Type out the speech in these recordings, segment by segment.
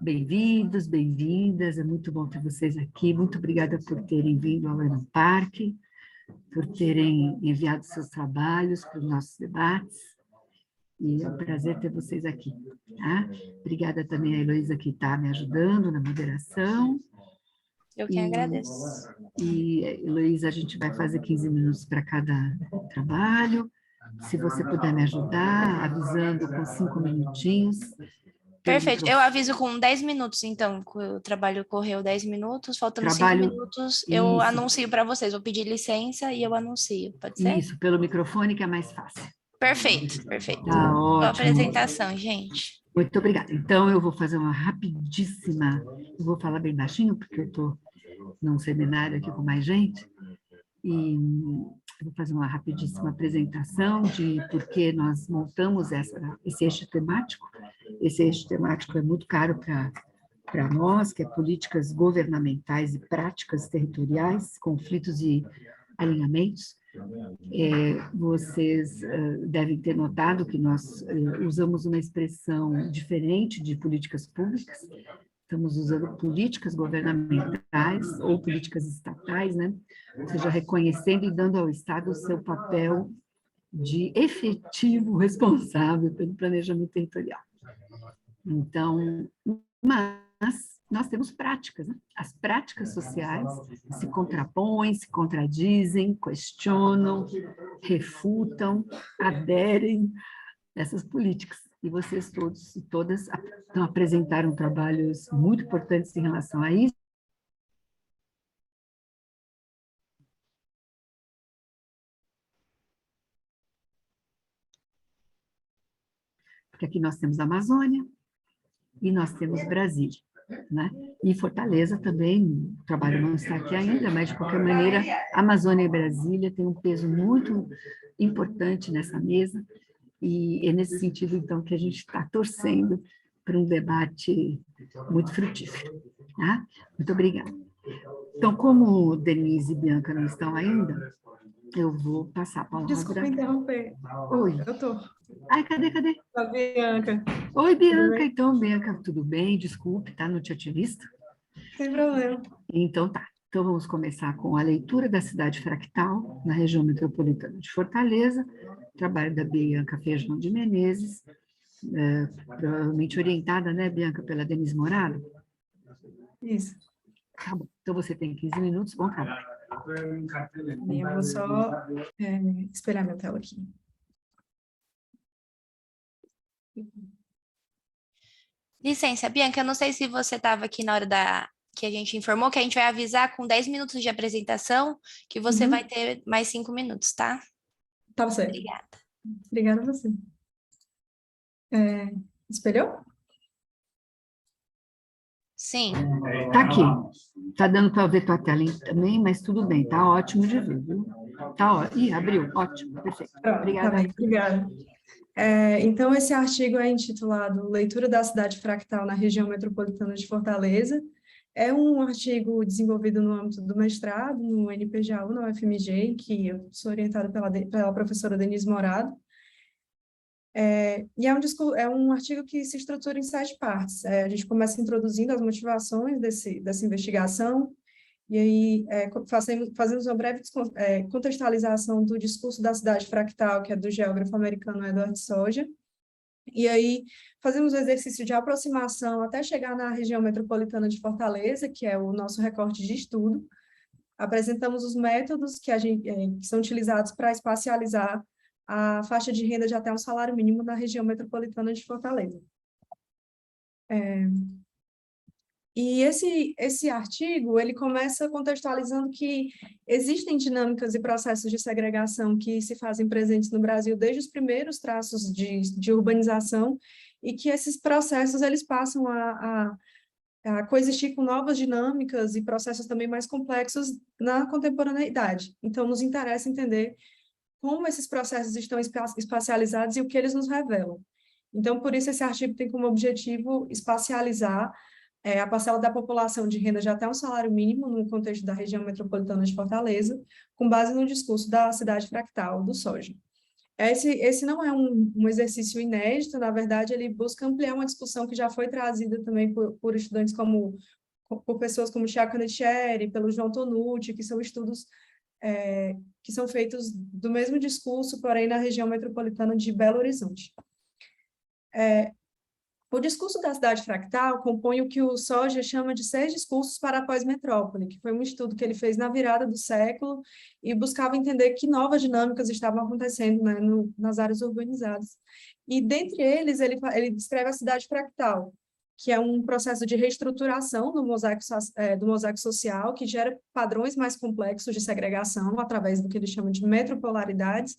Bem-vindos, bem-vindas, é muito bom ter vocês aqui. Muito obrigada por terem vindo ao Luna Park, por terem enviado seus trabalhos para os nossos debates. E é um prazer ter vocês aqui. Tá? Obrigada também a Heloísa, que está me ajudando na moderação. Eu que agradeço. E, Heloísa, a gente vai fazer 15 minutos para cada trabalho. Se você puder me ajudar, avisando com 5 minutinhos. Perfeito. Eu aviso com 10 minutos, então, que o trabalho correu 10 minutos, faltando 5 minutos, eu anuncio para vocês. Vou pedir licença e eu anuncio, pode ser? Isso, pelo microfone, que é mais fácil. Perfeito, perfeito. Tá ótimo. Boa apresentação, gente. Muito obrigada. Então, eu vou fazer uma rapidíssima... Eu vou falar bem baixinho, porque eu estou num seminário aqui com mais gente, e eu vou fazer uma rapidíssima apresentação de por que nós montamos esse eixo temático. Esse eixo temático é muito caro para nós, que é políticas governamentais e práticas territoriais, conflitos e alinhamentos. Vocês devem ter notado que nós usamos uma expressão diferente de políticas públicas. Estamos usando políticas governamentais ou políticas estatais, né? Ou seja, reconhecendo e dando ao Estado o seu papel de efetivo responsável pelo planejamento territorial. Então, mas nós temos práticas, né? As práticas sociais se contrapõem, se contradizem, questionam, refutam, aderem a essas políticas. E vocês todos e todas apresentaram trabalhos muito importantes em relação a isso. Porque aqui nós temos a Amazônia e nós temos Brasília, né? E Fortaleza também, o trabalho não está aqui ainda, mas, de qualquer maneira, Amazônia e Brasília têm um peso muito importante nessa mesa, e é nesse sentido, então, que a gente está torcendo para um debate muito frutífero. Tá? Muito obrigada. Então, como Denise e Bianca não estão ainda, eu vou passar a palavra... Desculpa interromper. Oi. Eu estou. Ai, cadê? A Bianca. Oi, Bianca. Então, Bianca, tudo bem? Desculpe, tá? Não tinha te visto. Sem problema. Então, tá. Então, vamos começar com a leitura da cidade fractal, na região metropolitana de Fortaleza, trabalho da Bianca Feijão de Menezes, provavelmente orientada, né, Bianca, pela Denise Morado? Isso. Tá bom. Então, você tem 15 minutos, bom trabalho. Eu vou só espelhar minha tela aqui. Licença, Bianca, eu não sei se você estava aqui na hora que a gente informou, que a gente vai avisar com 10 minutos de apresentação, que você vai ter mais 5 minutos, tá? Tá certo. Obrigada. Obrigada a você. Espelhou? Sim. Tá aqui. Tá dando para ver tua tela também, mas tudo bem, tá ótimo de ver, viu? Tá ótimo. Ih, abriu. Ótimo, perfeito. Obrigada. Tá bem, obrigada. Então, esse artigo é intitulado Leitura da Cidade Fractal na Região Metropolitana de Fortaleza. É um artigo desenvolvido no âmbito do mestrado, no NPJU, na UFMG, em que eu sou orientada pela professora Denise Morado. E é um artigo que se estrutura em 7 partes. A gente começa introduzindo as motivações dessa investigação, e aí fazemos uma breve contextualização do discurso da cidade fractal, que é do geógrafo americano Edward Soja, e aí fazemos o exercício de aproximação até chegar na região metropolitana de Fortaleza, que é o nosso recorte de estudo. Apresentamos os métodos que são utilizados para espacializar a faixa de renda de até um salário mínimo na região metropolitana de Fortaleza. E esse artigo, ele começa contextualizando que existem dinâmicas e processos de segregação que se fazem presentes no Brasil desde os primeiros traços de urbanização, e que esses processos eles passam a coexistir com novas dinâmicas e processos também mais complexos na contemporaneidade. Então, nos interessa entender como esses processos estão espacializados e o que eles nos revelam. Então, por isso, esse artigo tem como objetivo espacializar a parcela da população de renda de até um salário mínimo no contexto da região metropolitana de Fortaleza, com base no discurso da cidade fractal do Soja. Esse não é um exercício inédito, na verdade, ele busca ampliar uma discussão que já foi trazida também por estudantes por pessoas como Tiago Canettieri, pelo João Tonucci, que são estudos que são feitos do mesmo discurso, porém na região metropolitana de Belo Horizonte. O discurso da cidade fractal compõe o que o Soja chama de 6 discursos para a pós-metrópole, que foi um estudo que ele fez na virada do século e buscava entender que novas dinâmicas estavam acontecendo, né, nas áreas urbanizadas. E, dentre eles, ele descreve a cidade fractal, que é um processo de reestruturação do mosaico social, que gera padrões mais complexos de segregação através do que ele chama de metropolaridades,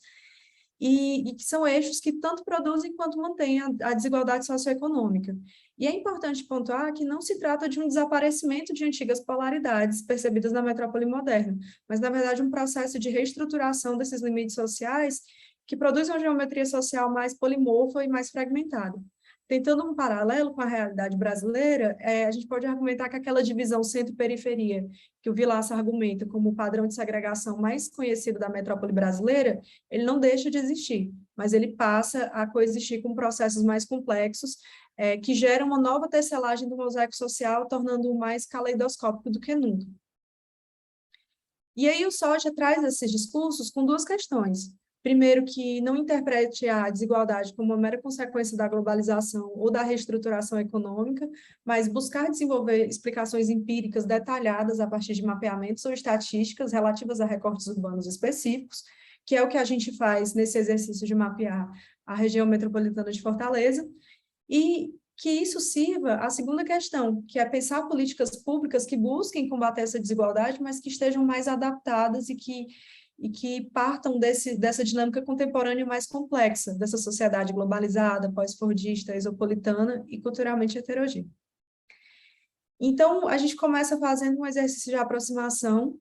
e que são eixos que tanto produzem quanto mantêm a desigualdade socioeconômica. E é importante pontuar que não se trata de um desaparecimento de antigas polaridades percebidas na metrópole moderna, mas, na verdade, um processo de reestruturação desses limites sociais que produz uma geometria social mais polimorfa e mais fragmentada. Tentando um paralelo com a realidade brasileira, a gente pode argumentar que aquela divisão centro-periferia que o Vilaça argumenta como o padrão de segregação mais conhecido da metrópole brasileira, ele não deixa de existir, mas ele passa a coexistir com processos mais complexos que geram uma nova tecelagem do mosaico social, tornando-o mais caleidoscópico do que nunca. E aí o Soja traz esses discursos com 2 questões. Primeiro, que não interprete a desigualdade como uma mera consequência da globalização ou da reestruturação econômica, mas buscar desenvolver explicações empíricas detalhadas a partir de mapeamentos ou estatísticas relativas a recortes urbanos específicos, que é o que a gente faz nesse exercício de mapear a região metropolitana de Fortaleza, e que isso sirva à segunda questão, que é pensar políticas públicas que busquem combater essa desigualdade, mas que estejam mais adaptadas e que partam dessa dinâmica contemporânea mais complexa, dessa sociedade globalizada, pós-fordista, exopolitana e culturalmente heterogênea. Então, a gente começa fazendo um exercício de aproximação,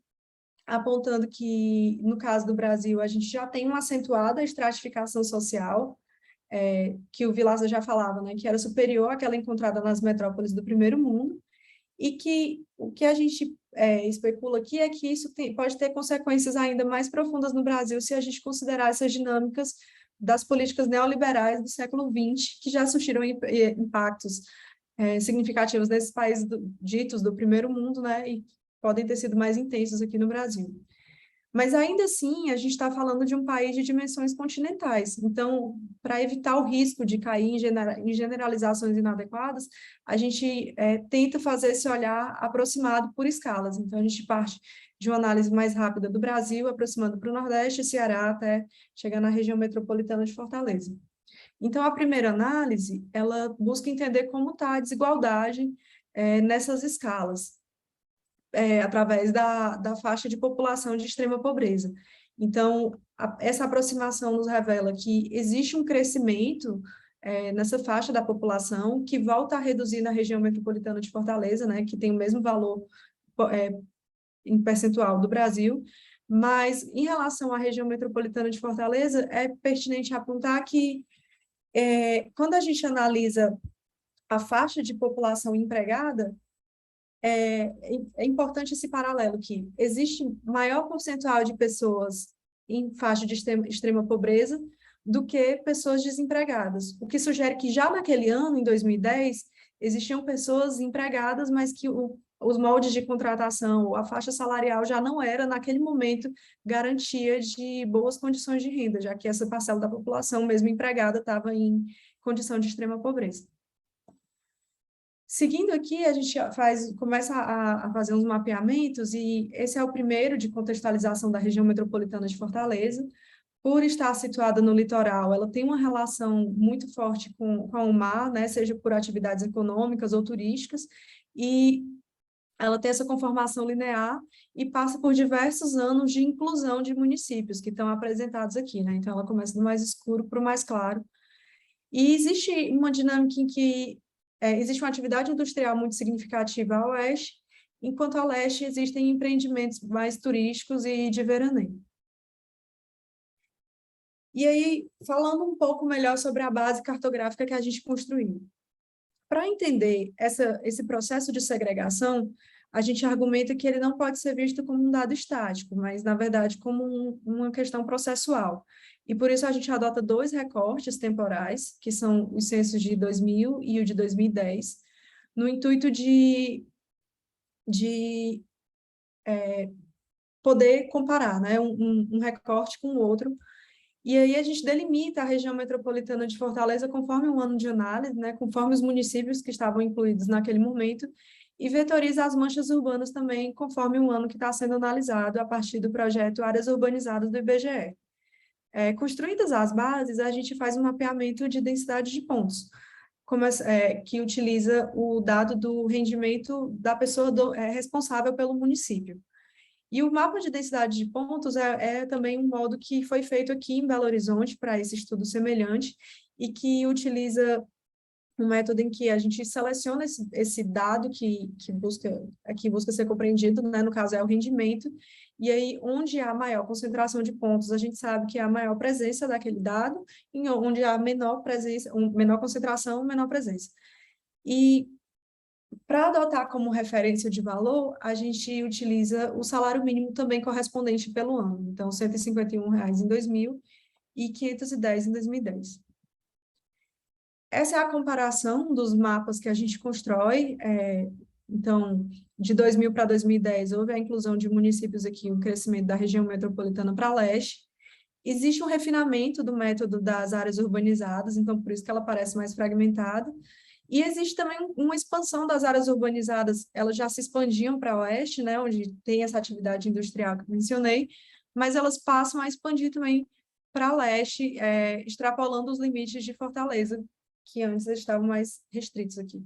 apontando que, no caso do Brasil, a gente já tem uma acentuada estratificação social, que o Vilaça já falava, né, que era superior àquela encontrada nas metrópoles do primeiro mundo, e que o que a gente especula aqui é que isso pode ter consequências ainda mais profundas no Brasil se a gente considerar essas dinâmicas das políticas neoliberais do século XX, que já surtiram impactos significativos nesses países ditos do primeiro mundo, né, e podem ter sido mais intensos aqui no Brasil. Mas, ainda assim, a gente está falando de um país de dimensões continentais. Então, para evitar o risco de cair em generalizações inadequadas, a gente tenta fazer esse olhar aproximado por escalas. Então, a gente parte de uma análise mais rápida do Brasil, aproximando para o Nordeste e Ceará, até chegar na região metropolitana de Fortaleza. Então, a primeira análise, ela busca entender como está a desigualdade nessas escalas. Através da faixa de população de extrema pobreza. Então, essa aproximação nos revela que existe um crescimento nessa faixa da população que volta a reduzir na região metropolitana de Fortaleza, né, que tem o mesmo valor em percentual do Brasil, mas em relação à região metropolitana de Fortaleza, é pertinente apontar que quando a gente analisa a faixa de população empregada, é importante esse paralelo que existe maior percentual de pessoas em faixa de extrema pobreza do que pessoas desempregadas, o que sugere que já naquele ano, em 2010, existiam pessoas empregadas, mas que os moldes de contratação, a faixa salarial já não era, naquele momento, garantia de boas condições de renda, já que essa parcela da população, mesmo empregada, estava em condição de extrema pobreza. Seguindo aqui, a gente começa a fazer uns mapeamentos, e esse é o primeiro de contextualização da região metropolitana de Fortaleza. Por estar situada no litoral, ela tem uma relação muito forte com o mar, né, seja por atividades econômicas ou turísticas, e ela tem essa conformação linear e passa por diversos anos de inclusão de municípios que estão apresentados aqui, né? Então, ela começa do mais escuro para o mais claro. E existe uma dinâmica em que existe uma atividade industrial muito significativa a oeste, enquanto a leste existem empreendimentos mais turísticos e de veraneio. E aí, falando um pouco melhor sobre a base cartográfica que a gente construiu. Para entender esse processo de segregação, a gente argumenta que ele não pode ser visto como um dado estático, mas, na verdade, como uma questão processual. E, por isso, a gente adota 2 recortes temporais, que são os censos de 2000 e o de 2010, no intuito de poder comparar, né, um recorte com o outro. E aí a gente delimita a região metropolitana de Fortaleza conforme o ano de análise, né, conforme os municípios que estavam incluídos naquele momento, e vetoriza as manchas urbanas também conforme o ano que está sendo analisado a partir do projeto Áreas Urbanizadas do IBGE. Construídas as bases, a gente faz um mapeamento de densidade de pontos, que utiliza o dado do rendimento da pessoa responsável pelo município. E o mapa de densidade de pontos é também um modo que foi feito aqui em Belo Horizonte para esse estudo semelhante e que utiliza um método em que a gente seleciona esse dado que busca ser compreendido, né? No caso é o rendimento, e aí onde há maior concentração de pontos, a gente sabe que há maior presença daquele dado, e onde há menor concentração, menor presença. E para adotar como referência de valor, a gente utiliza o salário mínimo também correspondente pelo ano. Então, R$ 151 em 2000 e R$ 510 em 2010. Essa é a comparação dos mapas que a gente constrói. Então, de 2000 para 2010, houve a inclusão de municípios aqui, o crescimento da região metropolitana para leste. Existe um refinamento do método das áreas urbanizadas, então por isso que ela parece mais fragmentada. E existe também uma expansão das áreas urbanizadas, elas já se expandiam para oeste, né, onde tem essa atividade industrial que eu mencionei, mas elas passam a expandir também para leste, extrapolando os limites de Fortaleza, que antes estavam mais restritos aqui.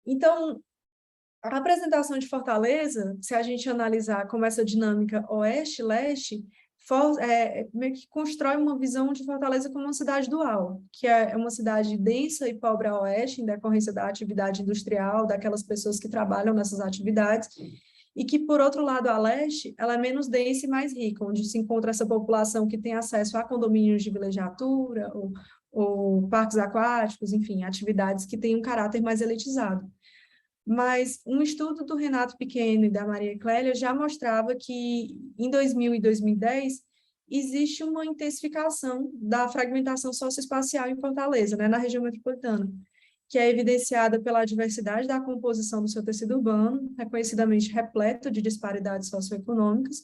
Então, a apresentação de Fortaleza, se a gente analisar como essa dinâmica oeste-leste, meio que constrói uma visão de Fortaleza como uma cidade dual, que é uma cidade densa e pobre a oeste, em decorrência da atividade industrial, daquelas pessoas que trabalham nessas atividades, e que, por outro lado, a leste, ela é menos densa e mais rica, onde se encontra essa população que tem acesso a condomínios de vilegiatura, ou parques aquáticos, enfim, atividades que têm um caráter mais elitizado. Mas um estudo do Renato Pequeno e da Maria Clélia já mostrava que, em 2000 e 2010, existe uma intensificação da fragmentação socioespacial em Fortaleza, né, na região metropolitana, que é evidenciada pela diversidade da composição do seu tecido urbano, reconhecidamente repleto de disparidades socioeconômicas,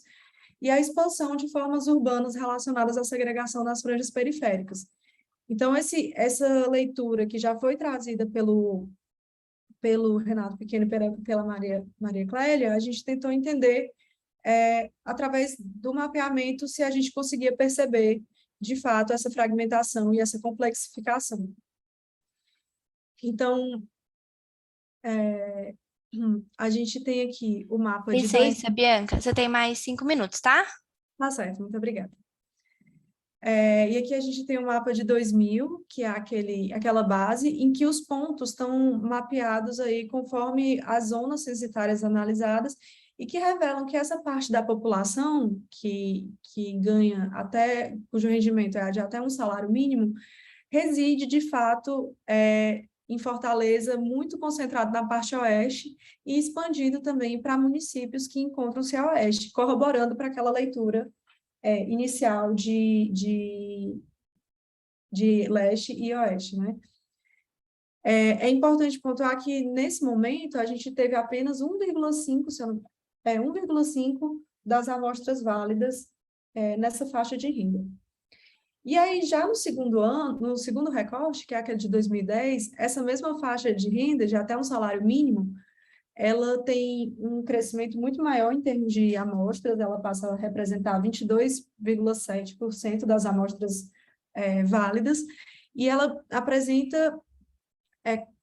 e a expansão de formas urbanas relacionadas à segregação nas franjas periféricas. Então, essa leitura que já foi trazida pelo Renato Pequeno e pela Maria Clélia, a gente tentou entender, através do mapeamento, se a gente conseguia perceber, de fato, essa fragmentação e essa complexificação. Então, a gente tem aqui o mapa de... Licença, Bianca, você tem mais 5 minutos, tá? Tá certo, muito obrigada. E aqui a gente tem o mapa de 2000, que é aquela base em que os pontos estão mapeados aí conforme as zonas censitárias analisadas e que revelam que essa parte da população que ganha cujo rendimento é de até um salário mínimo, reside, de fato, em Fortaleza, muito concentrado na parte oeste e expandido também para municípios que encontram-se a oeste, corroborando para aquela leitura inicial de leste e oeste, né? É importante pontuar que, nesse momento, a gente teve apenas 1,5 das amostras válidas nessa faixa de renda. E aí, já no segundo recorte, que é aquele de 2010, essa mesma faixa de renda, de até um salário mínimo, ela tem um crescimento muito maior em termos de amostras, ela passa a representar 22,7% das amostras válidas, e ela apresenta,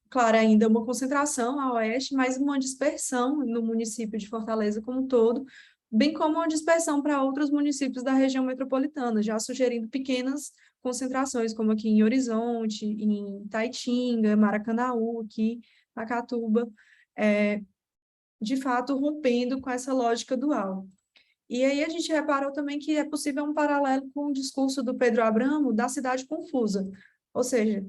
claro, ainda uma concentração a oeste, mas uma dispersão no município de Fortaleza como um todo, bem como uma dispersão para outros municípios da região metropolitana, já sugerindo pequenas concentrações, como aqui em Horizonte, em Taitinga, Maracanaú, aqui, Pacatuba, de fato, rompendo com essa lógica dual. E aí a gente reparou também que é possível um paralelo com o discurso do Pedro Abramo da cidade confusa, ou seja,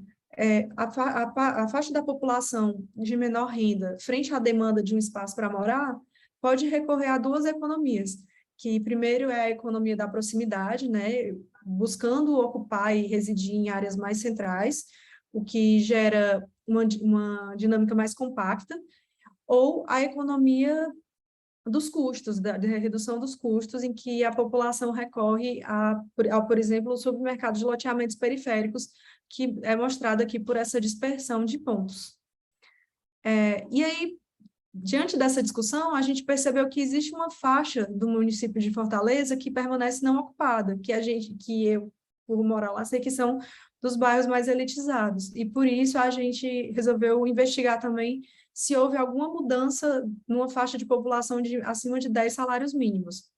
A faixa da população de menor renda, frente à demanda de um espaço para morar, pode recorrer a duas economias, que primeiro é a economia da proximidade, né, buscando ocupar e residir em áreas mais centrais, o que gera uma dinâmica mais compacta, ou a economia dos custos, da redução dos custos, em que a população recorre ao, por exemplo, o submercado de loteamentos periféricos, que é mostrado aqui por essa dispersão de pontos. E aí, diante dessa discussão, a gente percebeu que existe uma faixa do município de Fortaleza que permanece não ocupada, que eu, por morar lá, sei que são dos bairros mais elitizados. E por isso a gente resolveu investigar também se houve alguma mudança numa faixa de população de acima de 10 salários mínimos.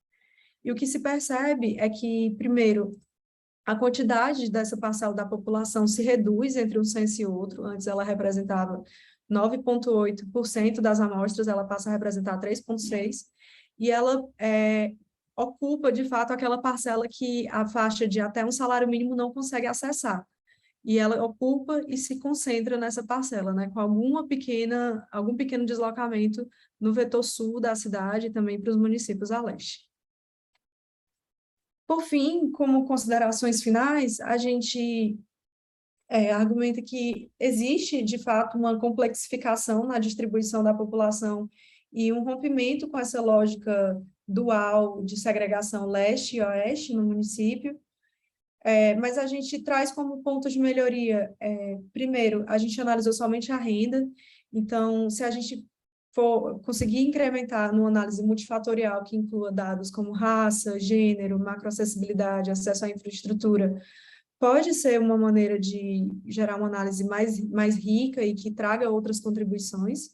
E o que se percebe é que, primeiro, a quantidade dessa parcela da população se reduz entre um censo e outro. Antes ela representava 9,8% das amostras, ela passa a representar 3,6%, e ela ocupa, de fato, aquela parcela que a faixa de até um salário mínimo não consegue acessar. E ela ocupa e se concentra nessa parcela, né, com algum pequeno deslocamento no vetor sul da cidade e também para os municípios a leste. Por fim, como considerações finais, a gente argumenta que existe, de fato, uma complexificação na distribuição da população e um rompimento com essa lógica dual de segregação leste e oeste no município, mas a gente traz como ponto de melhoria, primeiro, a gente analisou somente a renda, então, se a gente for conseguir incrementar numa análise multifatorial que inclua dados como raça, gênero, macroacessibilidade, acesso à infraestrutura, pode ser uma maneira de gerar uma análise mais rica e que traga outras contribuições.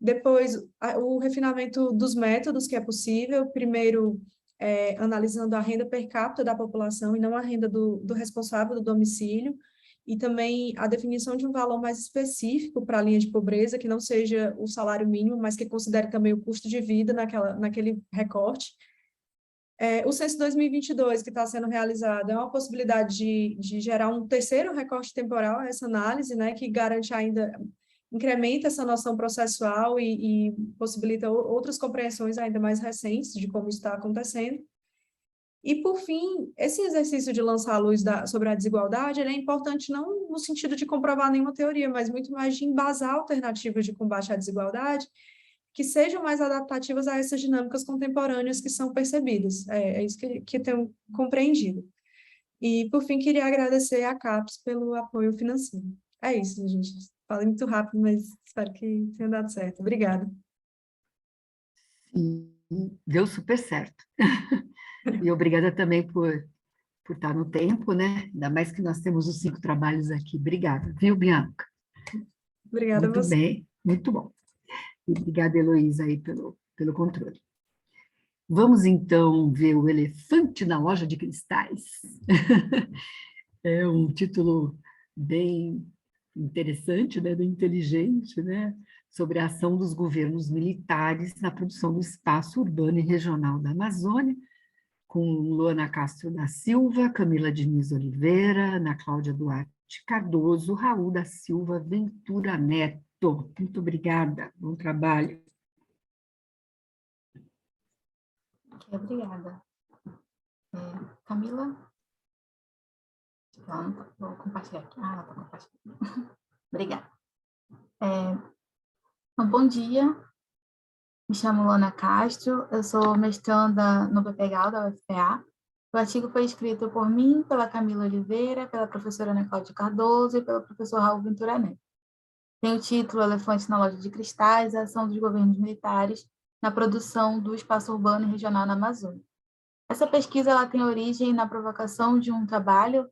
Depois, o refinamento dos métodos que é possível, primeiro, analisando a renda per capita da população e não a renda do responsável do domicílio, e também a definição de um valor mais específico para a linha de pobreza, que não seja o salário mínimo, mas que considere também o custo de vida naquele recorte. O Censo 2022, que está sendo realizado, é uma possibilidade de gerar um terceiro recorte temporal a essa análise, né, que garante ainda, incrementa essa noção processual e possibilita outras compreensões ainda mais recentes de como isso está acontecendo. E, por fim, esse exercício de lançar a luz sobre a desigualdade, ele é importante não no sentido de comprovar nenhuma teoria, mas muito mais de embasar alternativas de combate à desigualdade que sejam mais adaptativas a essas dinâmicas contemporâneas que são percebidas. É isso que eu tenho compreendido. E, por fim, queria agradecer à CAPES pelo apoio financeiro. É isso, gente. Falei muito rápido, mas espero que tenha dado certo. Obrigada. Sim, deu super certo. E obrigada também por estar no tempo, né? Ainda mais que nós temos os 5 trabalhos aqui. Obrigada, viu, Bianca? Obrigada a você. Muito bem, muito bom. E obrigada, Heloísa, aí pelo controle. Vamos, então, ver o elefante na loja de cristais. É um título bem interessante, né, bem inteligente, né, sobre a ação dos governos militares na produção do espaço urbano e regional da Amazônia, com Luana Castro da Silva, Camila Diniz Oliveira, Ana Cláudia Duarte Cardoso, Raul da Silva Ventura Neto. Muito obrigada, bom trabalho. Obrigada. Camila? Vou compartilhar aqui. Ela está compartilhando. Obrigada. Bom dia, me chamo Luana Castro, eu sou mestranda no PPGAL da UFPA. O artigo foi escrito por mim, pela Camila Oliveira, pela professora Ana Cláudia Cardoso e pelo professor Raul Ventura Neto. Tem o título Elefante na Loja de Cristais, a ação dos governos militares na produção do espaço urbano e regional na Amazônia. Essa pesquisa ela tem origem na provocação de um trabalho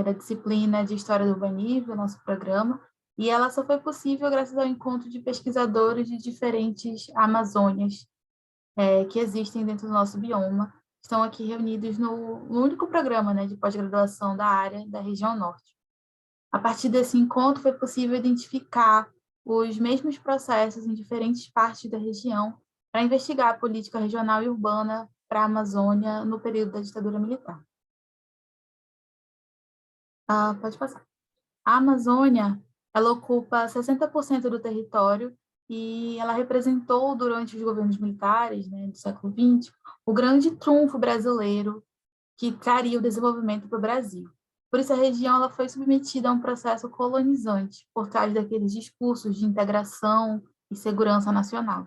da disciplina de História do Urbanismo, nosso programa, e ela só foi possível graças ao encontro de pesquisadores de diferentes Amazônias que existem dentro do nosso bioma, estão aqui reunidos no único programa, né, de pós-graduação da área da região norte. A partir desse encontro foi possível identificar os mesmos processos em diferentes partes da região para investigar a política regional e urbana para a Amazônia no período da ditadura militar. Pode passar. A Amazônia, ela ocupa 60% do território e ela representou, durante os governos militares, né, do século XX, o grande trunfo brasileiro que traria o desenvolvimento para o Brasil. Por isso, a região ela foi submetida a um processo colonizante, por trás daqueles discursos de integração e segurança nacional.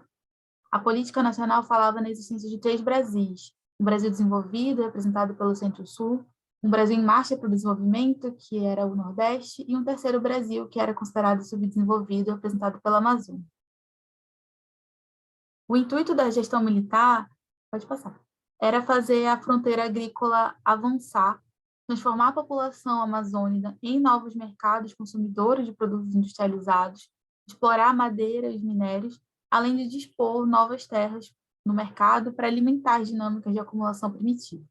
A política nacional falava na existência de 3 Brasis: um Brasil desenvolvido, representado pelo Centro-Sul, um Brasil em marcha para o desenvolvimento, que era o Nordeste, e um terceiro Brasil, que era considerado subdesenvolvido, representado pela Amazônia. O intuito da gestão militar, pode passar, era fazer a fronteira agrícola avançar, transformar a população amazônica em novos mercados consumidores de produtos industrializados, explorar a madeira e os minérios, além de dispor novas terras no mercado para alimentar as dinâmicas de acumulação primitiva.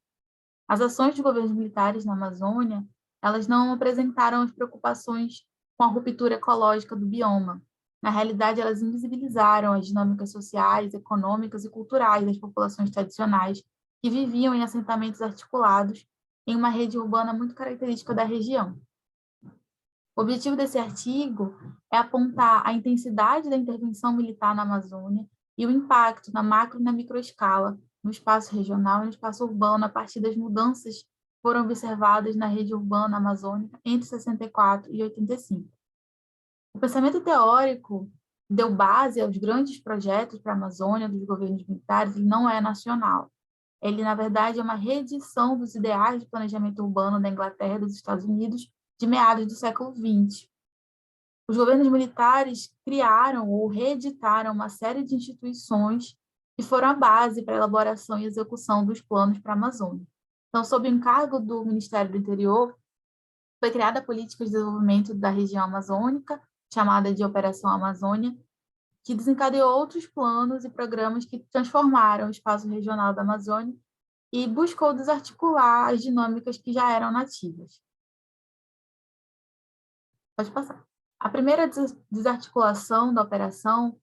As ações dos governos militares na Amazônia, elas não apresentaram as preocupações com a ruptura ecológica do bioma. Na realidade, elas invisibilizaram as dinâmicas sociais, econômicas e culturais das populações tradicionais que viviam em assentamentos articulados em uma rede urbana muito característica da região. O objetivo desse artigo é apontar a intensidade da intervenção militar na Amazônia e o impacto na macro e na microescala, no espaço regional e no espaço urbano, a partir das mudanças que foram observadas na rede urbana amazônica entre 64 e 85. O pensamento teórico deu base aos grandes projetos para a Amazônia dos governos militares e não é nacional. Ele, na verdade, é uma reedição dos ideais de planejamento urbano da Inglaterra e dos Estados Unidos de meados do século XX. Os governos militares criaram ou reeditaram uma série de instituições que foram a base para a elaboração e execução dos planos para a Amazônia. Então, sob o encargo do Ministério do Interior, foi criada a Política de Desenvolvimento da Região Amazônica, chamada de Operação Amazônia, que desencadeou outros planos e programas que transformaram o espaço regional da Amazônia e buscou desarticular as dinâmicas que já eram nativas. Pode passar. A primeira desarticulação da operação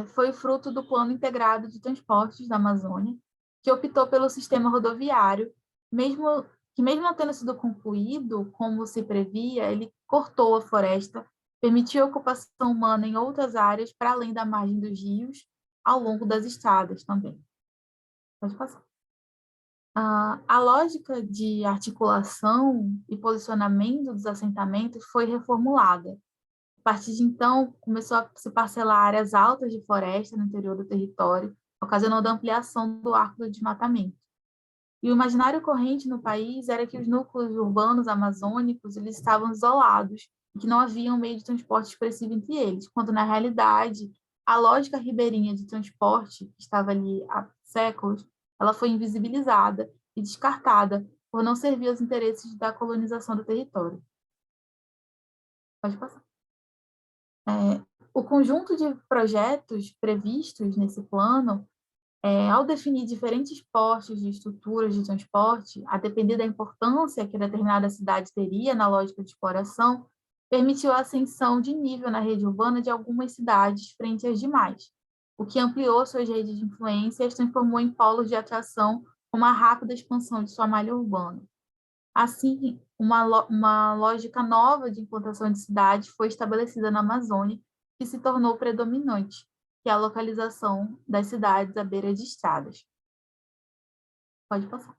foi fruto do Plano Integrado de Transportes da Amazônia, que optou pelo sistema rodoviário, mesmo não tendo sido concluído, como se previa, ele cortou a floresta, permitiu a ocupação humana em outras áreas para além da margem dos rios, ao longo das estradas também. Pode passar. A lógica de articulação e posicionamento dos assentamentos foi reformulada. A partir de então, começou a se parcelar áreas altas de floresta no interior do território, ocasionando a ampliação do arco do desmatamento. E o imaginário corrente no país era que os núcleos urbanos amazônicos eles estavam isolados e que não havia um meio de transporte expressivo entre eles, quando, na realidade, a lógica ribeirinha de transporte, que estava ali há séculos, ela foi invisibilizada e descartada por não servir aos interesses da colonização do território. Pode passar. O conjunto de projetos previstos nesse plano, ao definir diferentes postes de estruturas de transporte, a depender da importância que determinada cidade teria na lógica de exploração, permitiu a ascensão de nível na rede urbana de algumas cidades frente às demais, o que ampliou suas redes de influência e as transformou em polos de atração com uma rápida expansão de sua malha urbana. Assim, uma lógica nova de implantação de cidades foi estabelecida na Amazônia, que se tornou predominante, que é a localização das cidades à beira de estradas. Pode passar.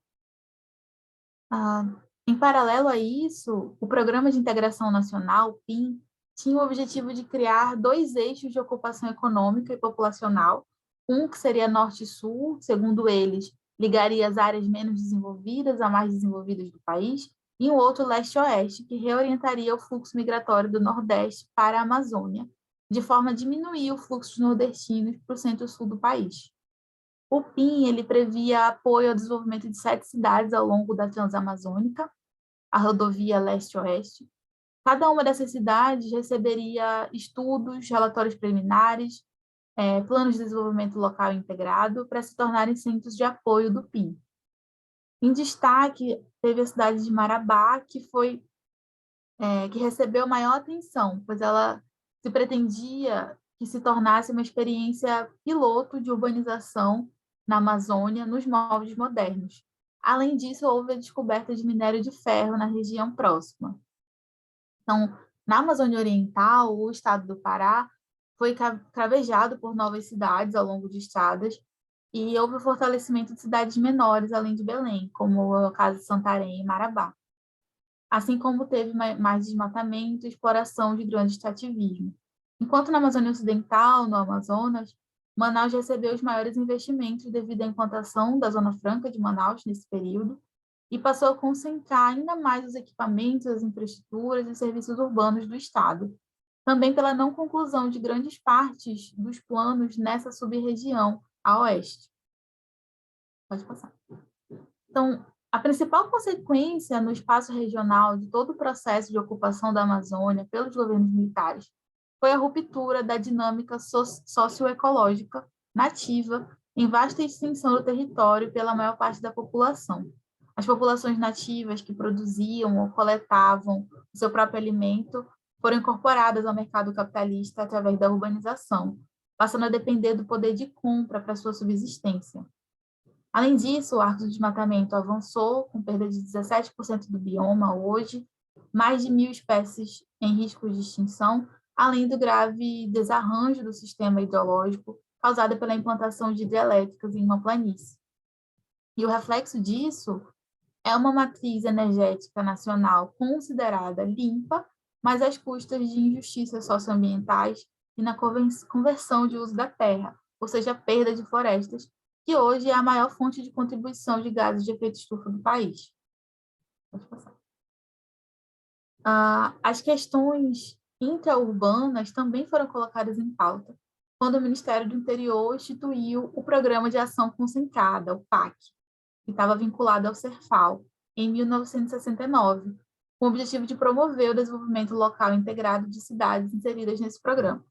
Em paralelo a isso, o Programa de Integração Nacional, PIN, tinha o objetivo de criar 2 eixos de ocupação econômica e populacional, um que seria norte e sul, segundo eles, ligaria as áreas menos desenvolvidas a mais desenvolvidas do país, e um outro leste-oeste, que reorientaria o fluxo migratório do Nordeste para a Amazônia, de forma a diminuir o fluxo dos nordestinos para o centro-sul do país. O PIN ele previa apoio ao desenvolvimento de 7 cidades ao longo da Transamazônica, a rodovia leste-oeste. Cada uma dessas cidades receberia estudos, relatórios preliminares, planos de desenvolvimento local integrado para se tornarem centros de apoio do PIN. Em destaque, teve a cidade de Marabá, que recebeu maior atenção, pois ela se pretendia que se tornasse uma experiência piloto de urbanização na Amazônia nos moldes modernos. Além disso, houve a descoberta de minério de ferro na região próxima. Então, na Amazônia Oriental, o estado do Pará foi cravejado por novas cidades ao longo de estradas e houve o fortalecimento de cidades menores, além de Belém, como é o caso de Santarém e Marabá. Assim como teve mais desmatamento e exploração de grande extrativismo. Enquanto na Amazônia Ocidental, no Amazonas, Manaus recebeu os maiores investimentos devido à implantação da Zona Franca de Manaus nesse período e passou a concentrar ainda mais os equipamentos, as infraestruturas e serviços urbanos do Estado, também pela não conclusão de grandes partes dos planos nessa sub-região a oeste. Pode passar. Então, a principal consequência no espaço regional de todo o processo de ocupação da Amazônia pelos governos militares foi a ruptura da dinâmica socioecológica nativa em vasta extensão do território pela maior parte da população. As populações nativas que produziam ou coletavam o seu próprio alimento foram incorporadas ao mercado capitalista através da urbanização, passando a depender do poder de compra para sua subsistência. Além disso, o arco do desmatamento avançou, com perda de 17% do bioma hoje, mais de 1.000 espécies em risco de extinção, além do grave desarranjo do sistema hidrológico causado pela implantação de hidrelétricas em uma planície. E o reflexo disso é uma matriz energética nacional considerada limpa, mas às custas de injustiças socioambientais e na conversão de uso da terra, ou seja, a perda de florestas, que hoje é a maior fonte de contribuição de gases de efeito estufa do país. Pode passar. As questões intraurbanas também foram colocadas em pauta quando o Ministério do Interior instituiu o Programa de Ação Concentrada, o PAC, que estava vinculado ao CERFAL, em 1969, com o objetivo de promover o desenvolvimento local integrado de cidades inseridas nesse programa.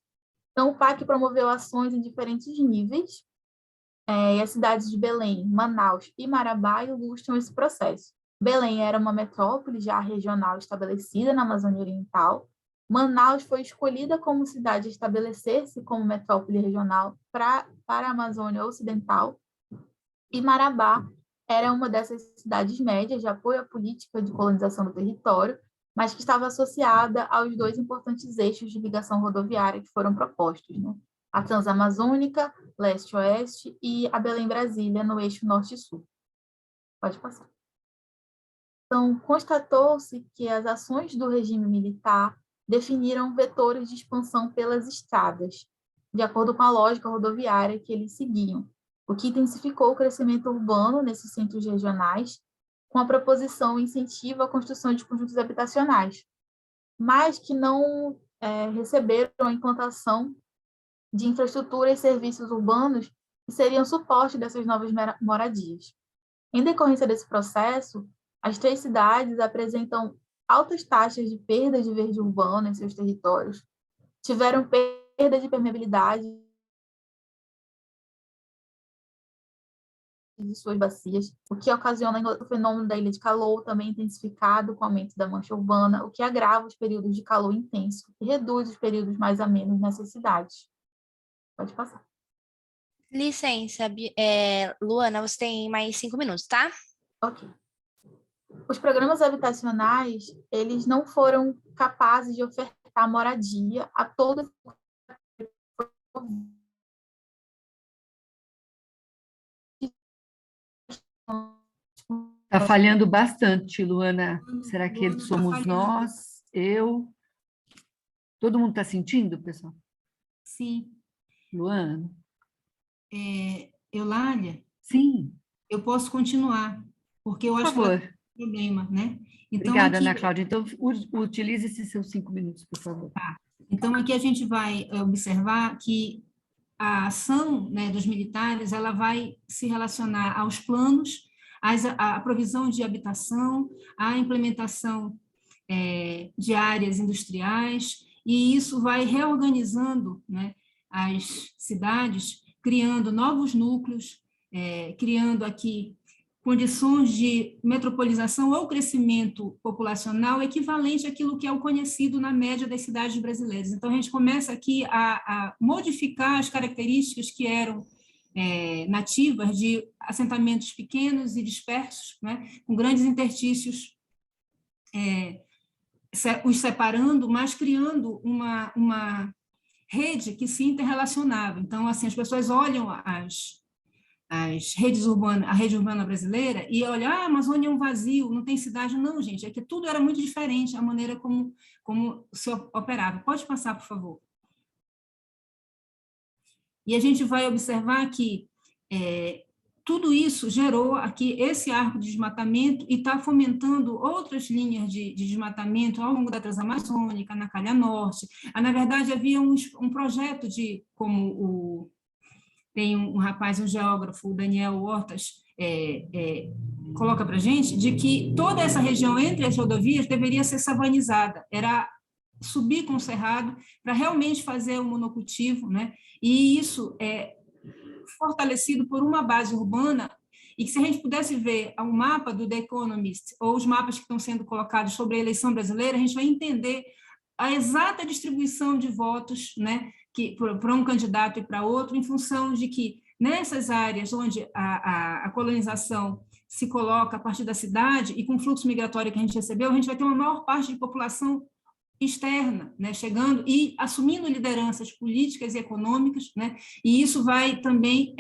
Então, o PAC promoveu ações em diferentes níveis, e as cidades de Belém, Manaus e Marabá ilustram esse processo. Belém era uma metrópole já regional estabelecida na Amazônia Oriental. Manaus foi escolhida como cidade a estabelecer-se como metrópole regional para a Amazônia Ocidental. E Marabá era uma dessas cidades médias de apoio à política de colonização do território, mas que estava associada aos dois importantes eixos de ligação rodoviária que foram propostos, né? A Transamazônica, leste-oeste, e a Belém-Brasília, no eixo norte-sul. Pode passar. Então, constatou-se que as ações do regime militar definiram vetores de expansão pelas estradas, de acordo com a lógica rodoviária que eles seguiam, o que intensificou o crescimento urbano nesses centros regionais, com a proposição e incentivo à construção de conjuntos habitacionais, mas que não receberam a implantação de infraestrutura e serviços urbanos que seriam suporte dessas novas moradias. Em decorrência desse processo, as 3 cidades apresentam altas taxas de perda de verde urbano em seus territórios, tiveram perda de permeabilidade de suas bacias, o que ocasiona o fenômeno da ilha de calor, também intensificado com o aumento da mancha urbana, o que agrava os períodos de calor intenso e reduz os períodos mais amenos nessas cidades. Pode passar. Licença, Luana, você tem mais 5 minutos, tá? Ok. Os programas habitacionais, eles não foram capazes de ofertar moradia a todos. Está falhando bastante, Luana. Será que somos nós? Eu? Todo mundo está sentindo, pessoal? Sim. Luana? Eulália? Sim. Eu posso continuar, porque eu acho que ela tem um problema, né? Então, obrigada, Ana Cláudia. Então, utilize esses seus 5 minutos, por favor. Tá. Então, aqui a gente vai observar que a ação, né, dos militares, ela vai se relacionar aos planos, à provisão de habitação, à implementação de áreas industriais, e isso vai reorganizando, né, as cidades, criando novos núcleos, criando aqui condições de metropolização ou crescimento populacional equivalente àquilo que é o conhecido na média das cidades brasileiras. Então, a gente começa aqui a modificar as características que eram nativas de assentamentos pequenos e dispersos, né, com grandes interstícios os separando, mas criando uma rede que se interrelacionava. Então, assim, as pessoas olham as redes urbanas, a rede urbana brasileira e olham, a Amazônia é um vazio, não tem cidade. Não, gente, é que tudo era muito diferente, a maneira como se operava. Pode passar, por favor. E a gente vai observar que tudo isso gerou aqui esse arco de desmatamento e está fomentando outras linhas de desmatamento ao longo da Transamazônica, na Calha Norte. Na verdade, havia um projeto como tem um rapaz, um geógrafo, o Daniel Hortas, coloca para a gente, de que toda essa região entre as rodovias deveria ser savanizada, era subir com o cerrado para realmente fazer o monocultivo, né? E isso é fortalecido por uma base urbana, e que se a gente pudesse ver um mapa do The Economist, ou os mapas que estão sendo colocados sobre a eleição brasileira, a gente vai entender a exata distribuição de votos, né, para um candidato e para outro, em função de que nessas áreas onde a colonização se coloca a partir da cidade, e com o fluxo migratório que a gente recebeu, a gente vai ter uma maior parte de população externa, né, chegando e assumindo lideranças políticas e econômicas, né, e isso vai também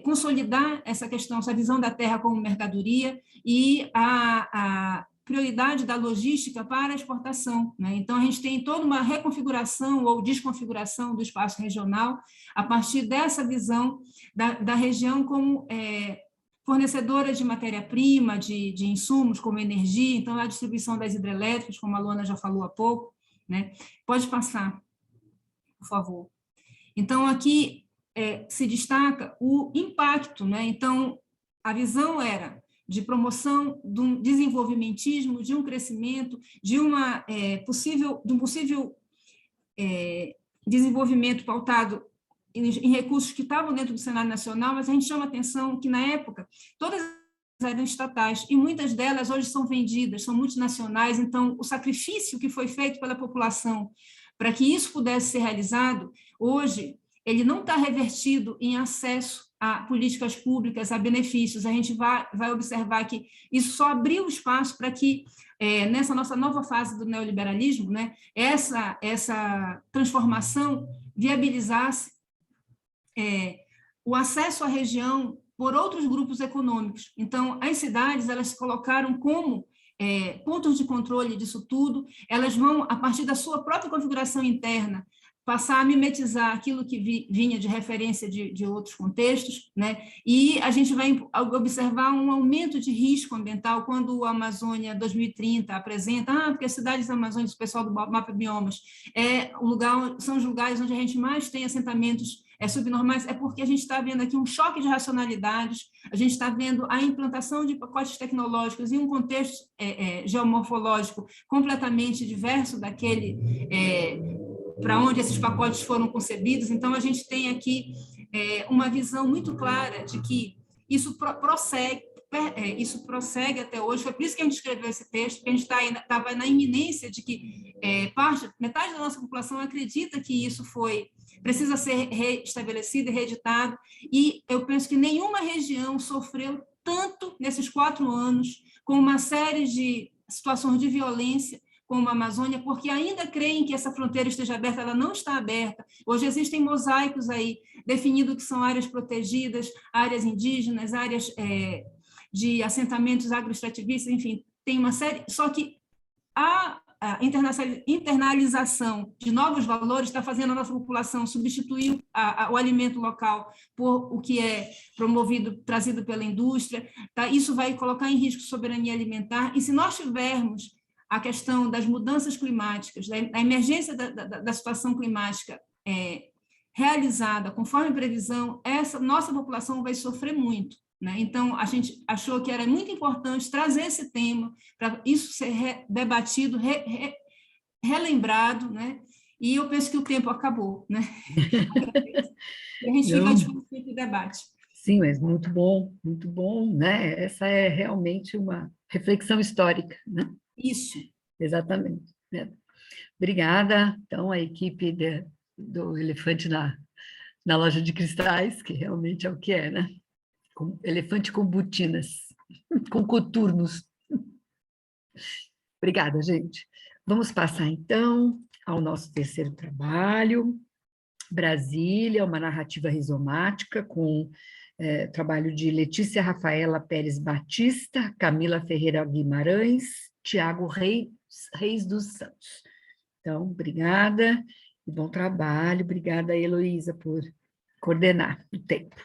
consolidar essa questão, essa visão da terra como mercadoria e a prioridade da logística para a exportação, né? Então, a gente tem toda uma reconfiguração ou desconfiguração do espaço regional a partir dessa visão da região como fornecedora de matéria-prima, de insumos, como energia, então a distribuição das hidrelétricas, como a Luana já falou há pouco, né? Pode passar, por favor. Então, aqui se destaca o impacto, né? Então, a visão era de promoção de um desenvolvimentismo, de um crescimento, de um possível desenvolvimento pautado em recursos que estavam dentro do cenário nacional, mas a gente chama atenção que, na época, todas eram estatais, e muitas delas hoje são vendidas, são multinacionais, então o sacrifício que foi feito pela população para que isso pudesse ser realizado, hoje, ele não está revertido em acesso a políticas públicas, a benefícios. A gente vai observar que isso só abriu espaço para que, nessa nossa nova fase do neoliberalismo, né, essa transformação viabilizasse o acesso à região por outros grupos econômicos. Então, as cidades, elas se colocaram como pontos de controle disso tudo, elas vão, a partir da sua própria configuração interna, passar a mimetizar aquilo que vinha de referência de outros contextos, né? E a gente vai observar um aumento de risco ambiental quando o Amazônia 2030 apresenta, porque as cidades amazônicas, o pessoal do Mapa Biomas, são os lugares onde a gente mais tem assentamentos subnormais, porque a gente está vendo aqui um choque de racionalidades, a gente está vendo a implantação de pacotes tecnológicos em um contexto geomorfológico completamente diverso daquele para onde esses pacotes foram concebidos. Então, a gente tem aqui uma visão muito clara de que isso prossegue até hoje. Foi por isso que a gente escreveu esse texto, porque a gente estava na iminência de que metade da nossa população acredita que isso precisa ser reestabelecido e reeditado, e eu penso que nenhuma região sofreu tanto nesses 4 anos com uma série de situações de violência como a Amazônia, porque ainda creem que essa fronteira esteja aberta, ela não está aberta. Hoje existem mosaicos aí, definindo que são áreas protegidas, áreas indígenas, áreas de assentamentos agroextrativistas, enfim, tem uma série, só que a internalização de novos valores está fazendo a nossa população substituir o alimento local por o que é trazido pela indústria, tá? Isso vai colocar em risco a soberania alimentar, e se nós tivermos a questão das mudanças climáticas, da emergência da situação climática realizada conforme previsão, essa nossa população vai sofrer muito, né? Então, a gente achou que era muito importante trazer esse tema para isso ser debatido, relembrado, né? E eu penso que o tempo acabou, né? E a gente fica à disposição do debate. Sim, mas muito bom, né? Essa é realmente uma reflexão histórica, né? Isso. Exatamente. Obrigada. Então, a equipe do Elefante na Loja de Cristais, que realmente é o que é, né? Elefante com botinas, com coturnos. Obrigada, gente. Vamos passar, então, ao nosso terceiro trabalho, Brasília, uma narrativa rizomática, com trabalho de Letícia Rafaela Pérez Batista, Camila Ferreira Guimarães, Tiago Reis dos Santos. Então, obrigada e bom trabalho. Obrigada, Heloísa, por coordenar o tempo.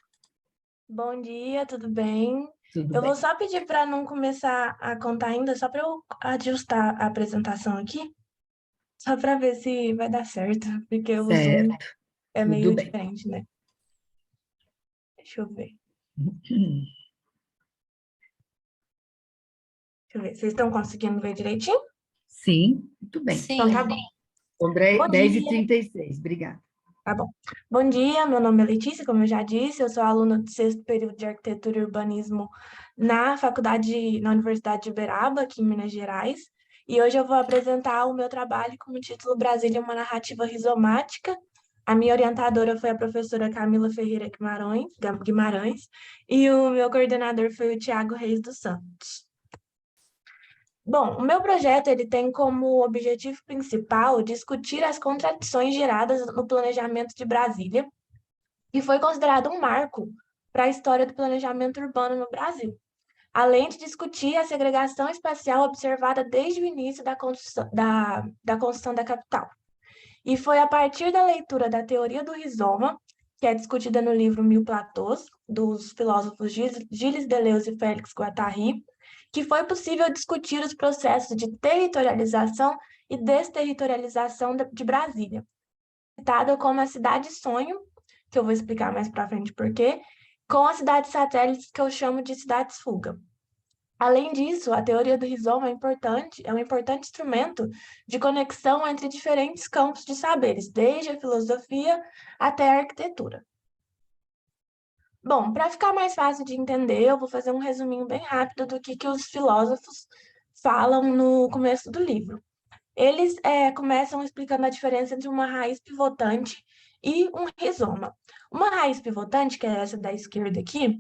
Bom dia, tudo bem? Tudo Eu bem. vou só pedir para não começar a contar ainda, só para eu ajustar a apresentação aqui, só para ver se vai dar certo, porque o Zoom Certo, é tudo meio bem. diferente, né? Deixa eu ver. Deixa eu ver. Vocês estão conseguindo ver direitinho? Sim, muito bem. Sim. Então tá bom. André, Bom 10h36, obrigada. Tá bom. Bom dia, meu nome é Letícia, como eu já disse, eu sou aluna do 6º período de Arquitetura e Urbanismo na Universidade de Uberaba, aqui em Minas Gerais, e hoje eu vou apresentar o meu trabalho com o título Brasília, uma narrativa rizomática. A minha orientadora foi a professora Camila Ferreira Guimarães, e o meu coordenador foi o Tiago Reis dos Santos. Bom, o meu projeto ele tem como objetivo principal discutir as contradições geradas no planejamento de Brasília, que foi considerado um marco para a história do planejamento urbano no Brasil, além de discutir a segregação espacial observada desde o início da construção da capital. E foi a partir da leitura da teoria do rizoma, que é discutida no livro Mil Platôs, dos filósofos Gilles Deleuze e Félix Guattari, que foi possível discutir os processos de territorialização e desterritorialização de Brasília, citada como a cidade-sonho, que eu vou explicar mais para frente por quê, com as cidades satélites que eu chamo de cidades-fuga. Além disso, a teoria do rizoma é um importante instrumento de conexão entre diferentes campos de saberes, desde a filosofia até a arquitetura. Bom, para ficar mais fácil de entender, eu vou fazer um resuminho bem rápido do que os filósofos falam no começo do livro. Eles começam explicando a diferença entre uma raiz pivotante e um rizoma. Uma raiz pivotante, que é essa da esquerda aqui,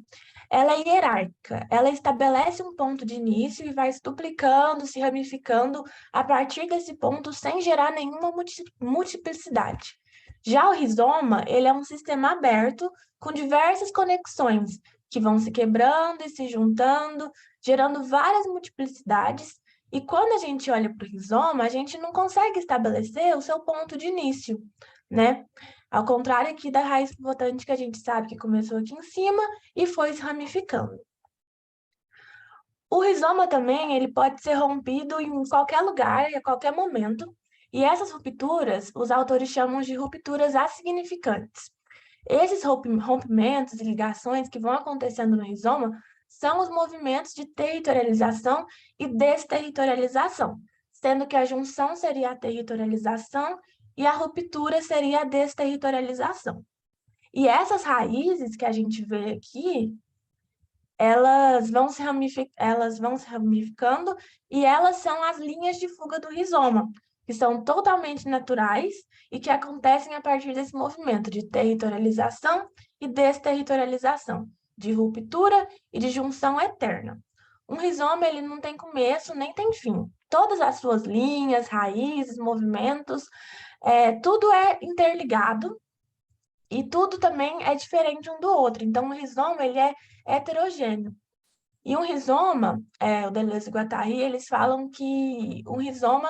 ela é hierárquica. Ela estabelece um ponto de início e vai se duplicando, se ramificando a partir desse ponto sem gerar nenhuma multiplicidade. Já o rizoma, ele é um sistema aberto com diversas conexões que vão se quebrando e se juntando, gerando várias multiplicidades. E quando a gente olha para o rizoma, a gente não consegue estabelecer o seu ponto de início, né? Ao contrário aqui da raiz pivotante, que a gente sabe que começou aqui em cima e foi se ramificando. O rizoma também, ele pode ser rompido em qualquer lugar e a qualquer momento. E essas rupturas, os autores chamam de rupturas assignificantes. Esses rompimentos e ligações que vão acontecendo no rizoma são os movimentos de territorialização e desterritorialização, sendo que a junção seria a territorialização e a ruptura seria a desterritorialização. E essas raízes que a gente vê aqui, elas vão se ramificando e elas são as linhas de fuga do rizoma, que são totalmente naturais e que acontecem a partir desse movimento de territorialização e desterritorialização, de ruptura e de junção eterna. Um rizoma, ele não tem começo nem tem fim. Todas as suas linhas, raízes, movimentos, tudo é interligado e tudo também é diferente um do outro. Então, o rizoma, ele é heterogêneo. E um rizoma, o Deleuze e Guattari, eles falam que um rizoma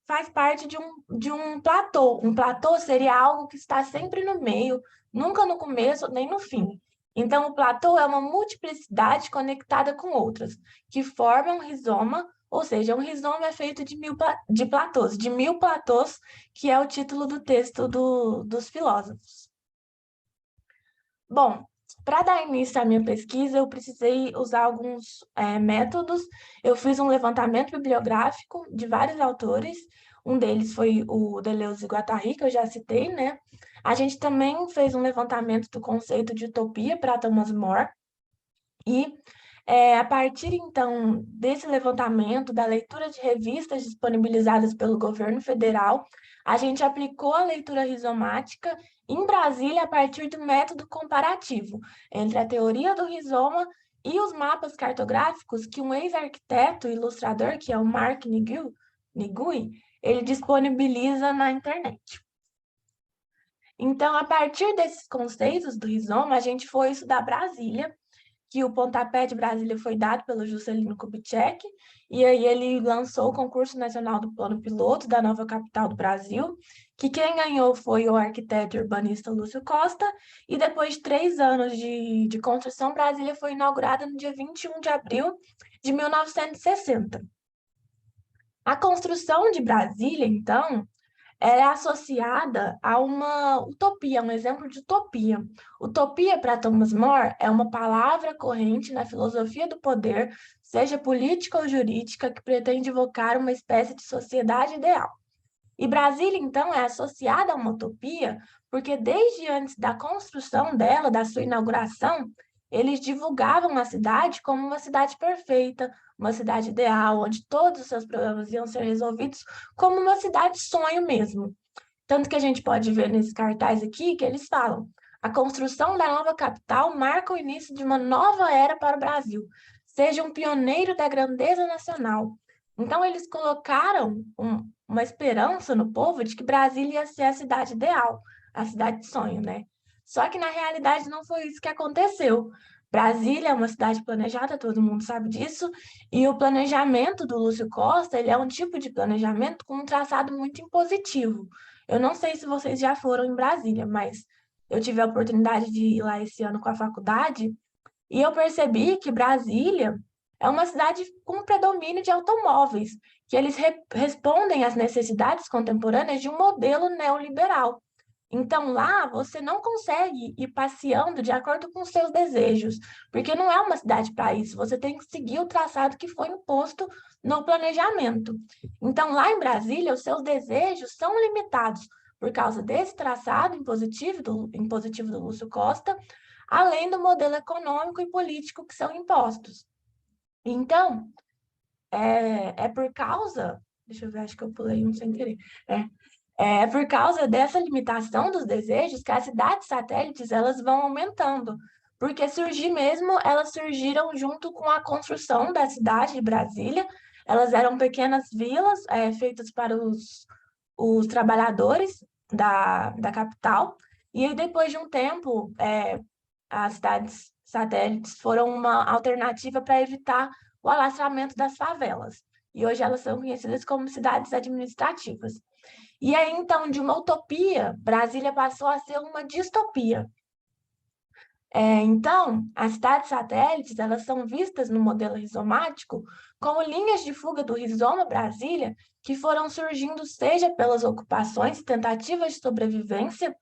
faz parte de um platô. Um platô seria algo que está sempre no meio, nunca no começo nem no fim. Então, o platô é uma multiplicidade conectada com outras, que formam um rizoma, ou seja, um rizoma é feito de mil platôs, que é o título do texto dos filósofos. Bom, para dar início à minha pesquisa, eu precisei usar alguns métodos. Eu fiz um levantamento bibliográfico de vários autores. Um deles foi o Deleuze e Guattari, que eu já citei, né? A gente também fez um levantamento do conceito de utopia para Thomas More. E, a partir, então, desse levantamento, da leitura de revistas disponibilizadas pelo governo federal, a gente aplicou a leitura rizomática em Brasília a partir do método comparativo entre a teoria do rizoma e os mapas cartográficos que um ex-arquiteto e ilustrador, que é o Mark Nigui, ele disponibiliza na internet. Então, a partir desses conceitos do rizoma, a gente foi estudar Brasília, que o pontapé de Brasília foi dado pelo Juscelino Kubitschek, e aí ele lançou o concurso nacional do plano piloto da nova capital do Brasil, que quem ganhou foi o arquiteto e urbanista Lúcio Costa, e depois de 3 anos de construção, Brasília foi inaugurada no dia 21 de abril de 1960. A construção de Brasília, então, é associada a uma utopia, um exemplo de utopia. Utopia, para Thomas More, é uma palavra corrente na filosofia do poder, seja política ou jurídica, que pretende evocar uma espécie de sociedade ideal. E Brasília, então, é associada a uma utopia porque desde antes da construção dela, da sua inauguração, eles divulgavam a cidade como uma cidade perfeita, uma cidade ideal, onde todos os seus problemas iam ser resolvidos como uma cidade sonho mesmo. Tanto que a gente pode ver nesse cartaz aqui que eles falam: a construção da nova capital marca o início de uma nova era para o Brasil. Seja um pioneiro da grandeza nacional. Então, eles colocaram uma esperança no povo de que Brasília ia ser a cidade ideal, a cidade de sonho, né? Só que, na realidade, não foi isso que aconteceu. Brasília é uma cidade planejada, todo mundo sabe disso, e o planejamento do Lúcio Costa, ele é um tipo de planejamento com um traçado muito impositivo. Eu não sei se vocês já foram em Brasília, mas eu tive a oportunidade de ir lá esse ano com a faculdade, e eu percebi que Brasília é uma cidade com predomínio de automóveis, que eles respondem às necessidades contemporâneas de um modelo neoliberal. Então, lá você não consegue ir passeando de acordo com os seus desejos, porque não é uma cidade para isso, você tem que seguir o traçado que foi imposto no planejamento. Então, lá em Brasília, os seus desejos são limitados por causa desse traçado impositivo do Lúcio Costa, além do modelo econômico e político que são impostos. Então, é por causa... Deixa eu ver, acho que eu pulei um sem querer. É por causa dessa limitação dos desejos que as cidades satélites elas vão aumentando, porque elas surgiram junto com a construção da cidade de Brasília. Elas eram pequenas vilas feitas para os trabalhadores da capital, e aí, depois de um tempo, as cidades satélites foram uma alternativa para evitar o alastramento das favelas, e hoje elas são conhecidas como cidades administrativas. E aí, então, de uma utopia, Brasília passou a ser uma distopia. Então, as cidades satélites, elas são vistas no modelo rizomático como linhas de fuga do rizoma Brasília, que foram surgindo seja pelas ocupações e tentativas de sobrevivência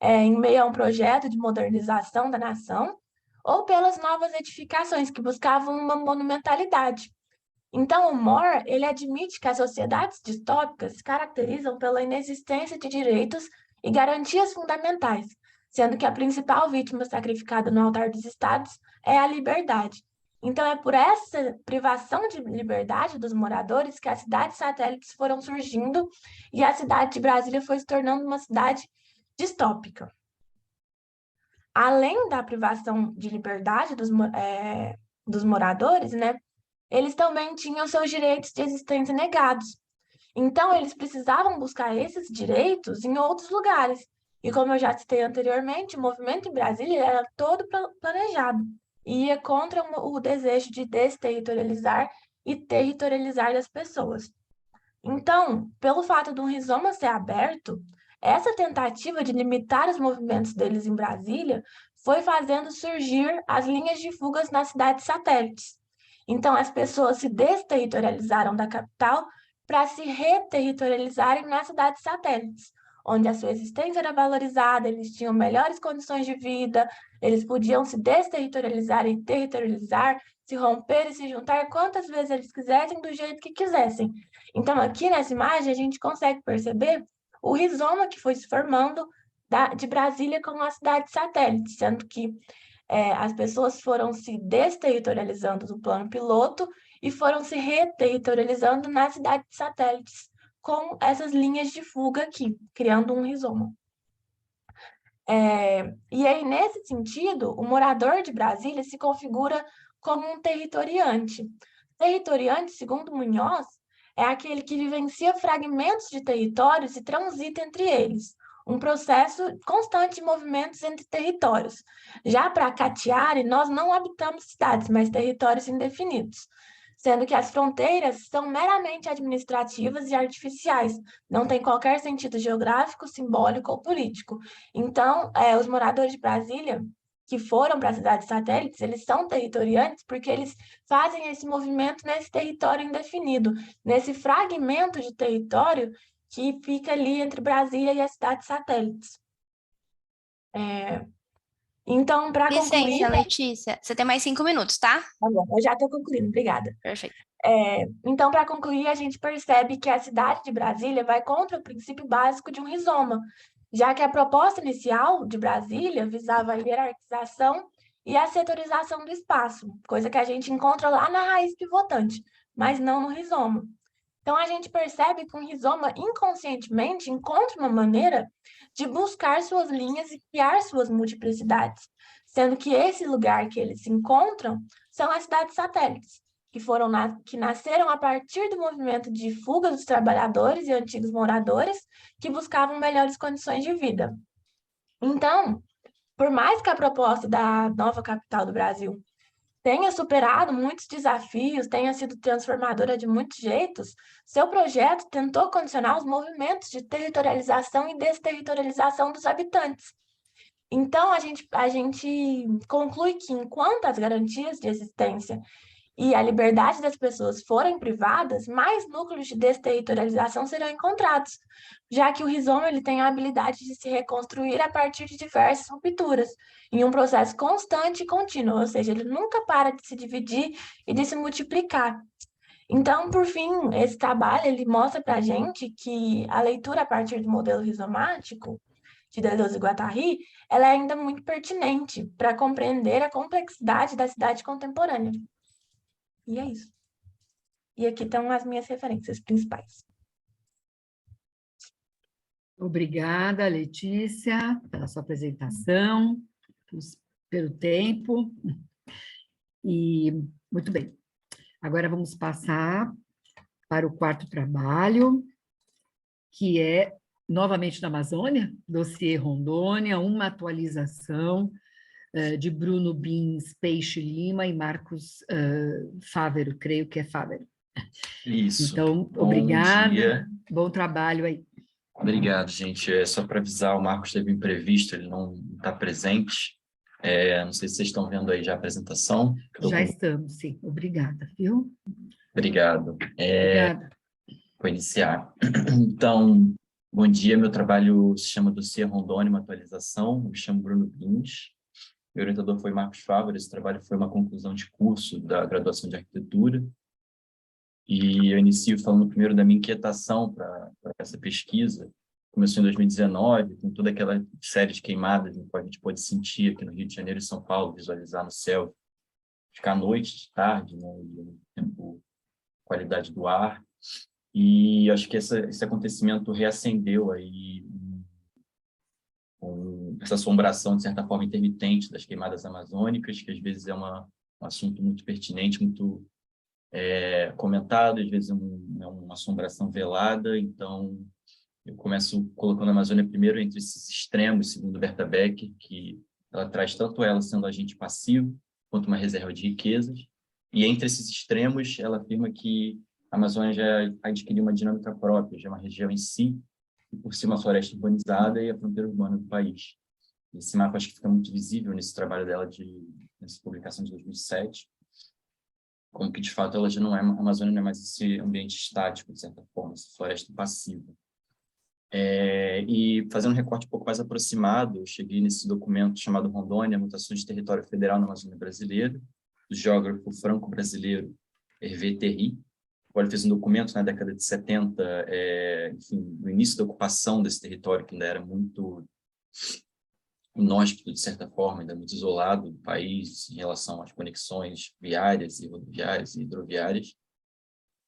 em meio a um projeto de modernização da nação, ou pelas novas edificações que buscavam uma monumentalidade. Então, o More, ele admite que as sociedades distópicas se caracterizam pela inexistência de direitos e garantias fundamentais, sendo que a principal vítima sacrificada no altar dos estados é a liberdade. Então, é por essa privação de liberdade dos moradores que as cidades satélites foram surgindo e a cidade de Brasília foi se tornando uma cidade distópica. Além da privação de liberdade dos moradores, né, eles também tinham seus direitos de existência negados. Então, eles precisavam buscar esses direitos em outros lugares. E como eu já citei anteriormente, o movimento em Brasília era todo planejado e ia contra o desejo de desterritorializar e territorializar as pessoas. Então, pelo fato de um rizoma ser aberto, essa tentativa de limitar os movimentos deles em Brasília foi fazendo surgir as linhas de fugas nas cidades satélites. Então, as pessoas se desterritorializaram da capital para se reterritorializarem nas cidades satélites, onde a sua existência era valorizada, eles tinham melhores condições de vida, eles podiam se desterritorializar e territorializar, se romper e se juntar quantas vezes eles quisessem, do jeito que quisessem. Então, aqui nessa imagem, a gente consegue perceber o rizoma que foi se formando de Brasília como uma cidade satélite, sendo que as pessoas foram se desterritorializando do plano piloto e foram se reterritorializando nas cidades satélites, com essas linhas de fuga aqui, criando um rizoma. E aí, nesse sentido, o morador de Brasília se configura como um territoriante. Territoriante, segundo Munhoz, é aquele que vivencia fragmentos de territórios e transita entre eles, um processo constante de movimentos entre territórios. Já para Catiari, nós não habitamos cidades, mas territórios indefinidos, sendo que as fronteiras são meramente administrativas e artificiais, não tem qualquer sentido geográfico, simbólico ou político. Então, os moradores de Brasília, que foram para as cidades satélites, eles são territoriantes porque eles fazem esse movimento nesse território indefinido, nesse fragmento de território que fica ali entre Brasília e as cidades satélites. Então, para concluir... Licença, Letícia, você tem mais 5 minutos, tá? Tá bom, eu já estou concluindo, obrigada. Perfeito. Então, para concluir, a gente percebe que a cidade de Brasília vai contra o princípio básico de um rizoma, já que a proposta inicial de Brasília visava a hierarquização e a setorização do espaço, coisa que a gente encontra lá na raiz pivotante, mas não no rizoma. Então, a gente percebe que um rizoma inconscientemente encontra uma maneira de buscar suas linhas e criar suas multiplicidades, sendo que esse lugar que eles se encontram são as cidades satélites, que nasceram a partir do movimento de fuga dos trabalhadores e antigos moradores que buscavam melhores condições de vida. Então, por mais que a proposta da nova capital do Brasil tenha superado muitos desafios, tenha sido transformadora de muitos jeitos, seu projeto tentou condicionar os movimentos de territorialização e desterritorialização dos habitantes. Então, a gente conclui que, enquanto as garantias de existência e a liberdade das pessoas forem privadas, mais núcleos de desterritorialização serão encontrados, já que o rizoma ele tem a habilidade de se reconstruir a partir de diversas rupturas, em um processo constante e contínuo, ou seja, ele nunca para de se dividir e de se multiplicar. Então, por fim, esse trabalho ele mostra para a gente que a leitura a partir do modelo rizomático de Deleuze e Guattari, ela é ainda muito pertinente para compreender a complexidade da cidade contemporânea. E é isso. E aqui estão as minhas referências principais. Obrigada, Letícia, pela sua apresentação, pelo tempo. E, muito bem. Agora vamos passar para o quarto trabalho, que é, novamente na Amazônia, Dossiê Rondônia, uma atualização de Bruno Bins Peixe Lima e Marcos Fávero, creio que é Fávero. Isso. Então, Bom obrigada. Dia. Bom trabalho aí. Obrigado, gente. Só para avisar, o Marcos teve um imprevisto, ele não está presente. Não sei se vocês estão vendo aí já a apresentação. Já estamos, sim. Obrigada, viu? Obrigado. Obrigada. Vou iniciar. Então, bom dia. Meu trabalho se chama Dossiê Rondônia, uma atualização. Eu me chamo Bruno Bins. Meu orientador foi Marcos Fávero. Esse trabalho foi uma conclusão de curso da graduação de arquitetura. E eu inicio falando primeiro da minha inquietação para essa pesquisa. Começou em 2019, com toda aquela série de queimadas que a gente pode sentir aqui no Rio de Janeiro e São Paulo, visualizar no céu, ficar à noite, de tarde, né, e tempo, qualidade do ar. E acho que esse acontecimento reacendeu aí essa assombração, de certa forma, intermitente das queimadas amazônicas, que às vezes é um assunto muito pertinente, muito comentado, às vezes é uma assombração velada. Então, eu começo colocando a Amazônia primeiro entre esses extremos, segundo Berta Becker, que ela traz tanto ela sendo agente passivo, quanto uma reserva de riquezas. E entre esses extremos, ela afirma que a Amazônia já adquiriu uma dinâmica própria, já é uma região em si, e por si uma floresta urbanizada e a fronteira urbana do país. Esse mapa acho que fica muito visível nesse trabalho dela, nessa publicação de 2007, como que, de fato, ela já não é, a Amazônia não é mais esse ambiente estático, de certa forma, essa floresta passiva. E fazendo um recorte um pouco mais aproximado, eu cheguei nesse documento chamado Rondônia, Mutações de Território Federal na Amazônia Brasileira, do geógrafo franco-brasileiro Hervé Terry. Ele fez um documento na década de 70, enfim, no início da ocupação desse território, que ainda era muito inóspito, de certa forma, ainda muito isolado do país em relação às conexões viárias e rodoviárias e hidroviárias.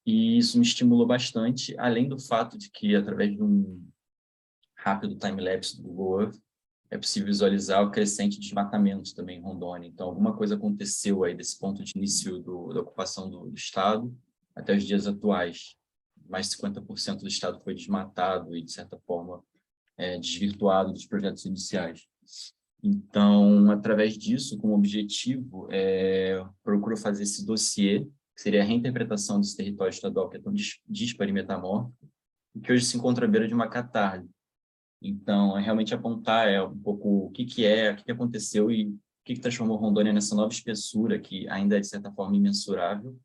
E isso me estimulou bastante, além do fato de que, através de um rápido time-lapse do Google Earth, é possível visualizar o crescente desmatamento também em Rondônia. Então, alguma coisa aconteceu aí desse ponto de início da ocupação do Estado até os dias atuais. Mais de 50% do Estado foi desmatado e, de certa forma, desvirtuado dos projetos iniciais. Então, através disso, como objetivo, procuro fazer esse dossiê, que seria a reinterpretação desse território estadual que é tão disparo e metamórfico, e que hoje se encontra à beira de uma catarse. Então, é realmente apontar um pouco o que aconteceu e o que transformou Rondônia nessa nova espessura, que ainda é, de certa forma, imensurável,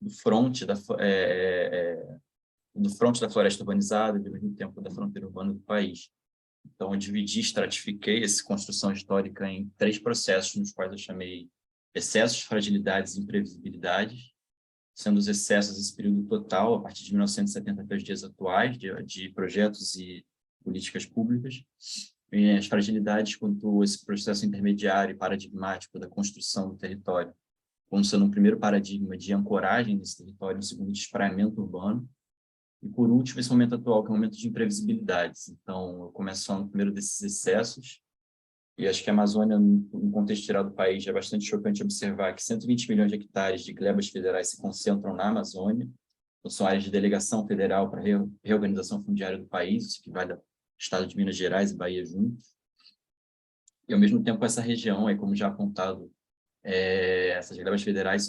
do fronte da floresta urbanizada e, ao mesmo tempo, da fronteira urbana do país. Então, eu dividi, estratifiquei essa construção histórica em 3 processos, nos quais eu chamei excessos, fragilidades e imprevisibilidades, sendo os excessos esse período total, a partir de 1970 até os dias atuais, de projetos e políticas públicas, e as fragilidades quanto esse processo intermediário e paradigmático da construção do território, como sendo um primeiro paradigma de ancoragem nesse território, um segundo de espraiamento urbano, e por último esse momento atual, que é um momento de imprevisibilidades. Então, eu começo falando primeiro desses excessos, e acho que a Amazônia, no contexto geral do país, é bastante chocante observar que 120 milhões de hectares de glebas federais se concentram na Amazônia, então, são áreas de delegação federal para reorganização fundiária do país, isso equivale ao estado de Minas Gerais e Bahia juntos. E, ao mesmo tempo, essa região, como já apontado, essas glebas federais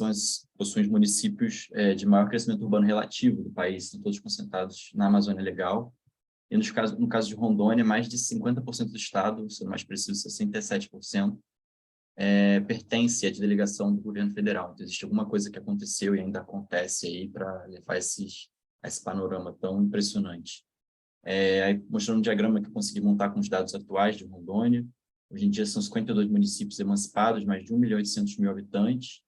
possuem os municípios de maior crescimento urbano relativo do país, estão todos concentrados na Amazônia Legal. E no caso de Rondônia, mais de 50% do estado, sendo mais preciso, 67%, pertence à delegação do governo federal. Então, existe alguma coisa que aconteceu e ainda acontece aí para levar esse panorama tão impressionante. Aí, mostrando um diagrama que eu consegui montar com os dados atuais de Rondônia. Hoje em dia são 52 municípios emancipados, mais de 1.800.000 habitantes,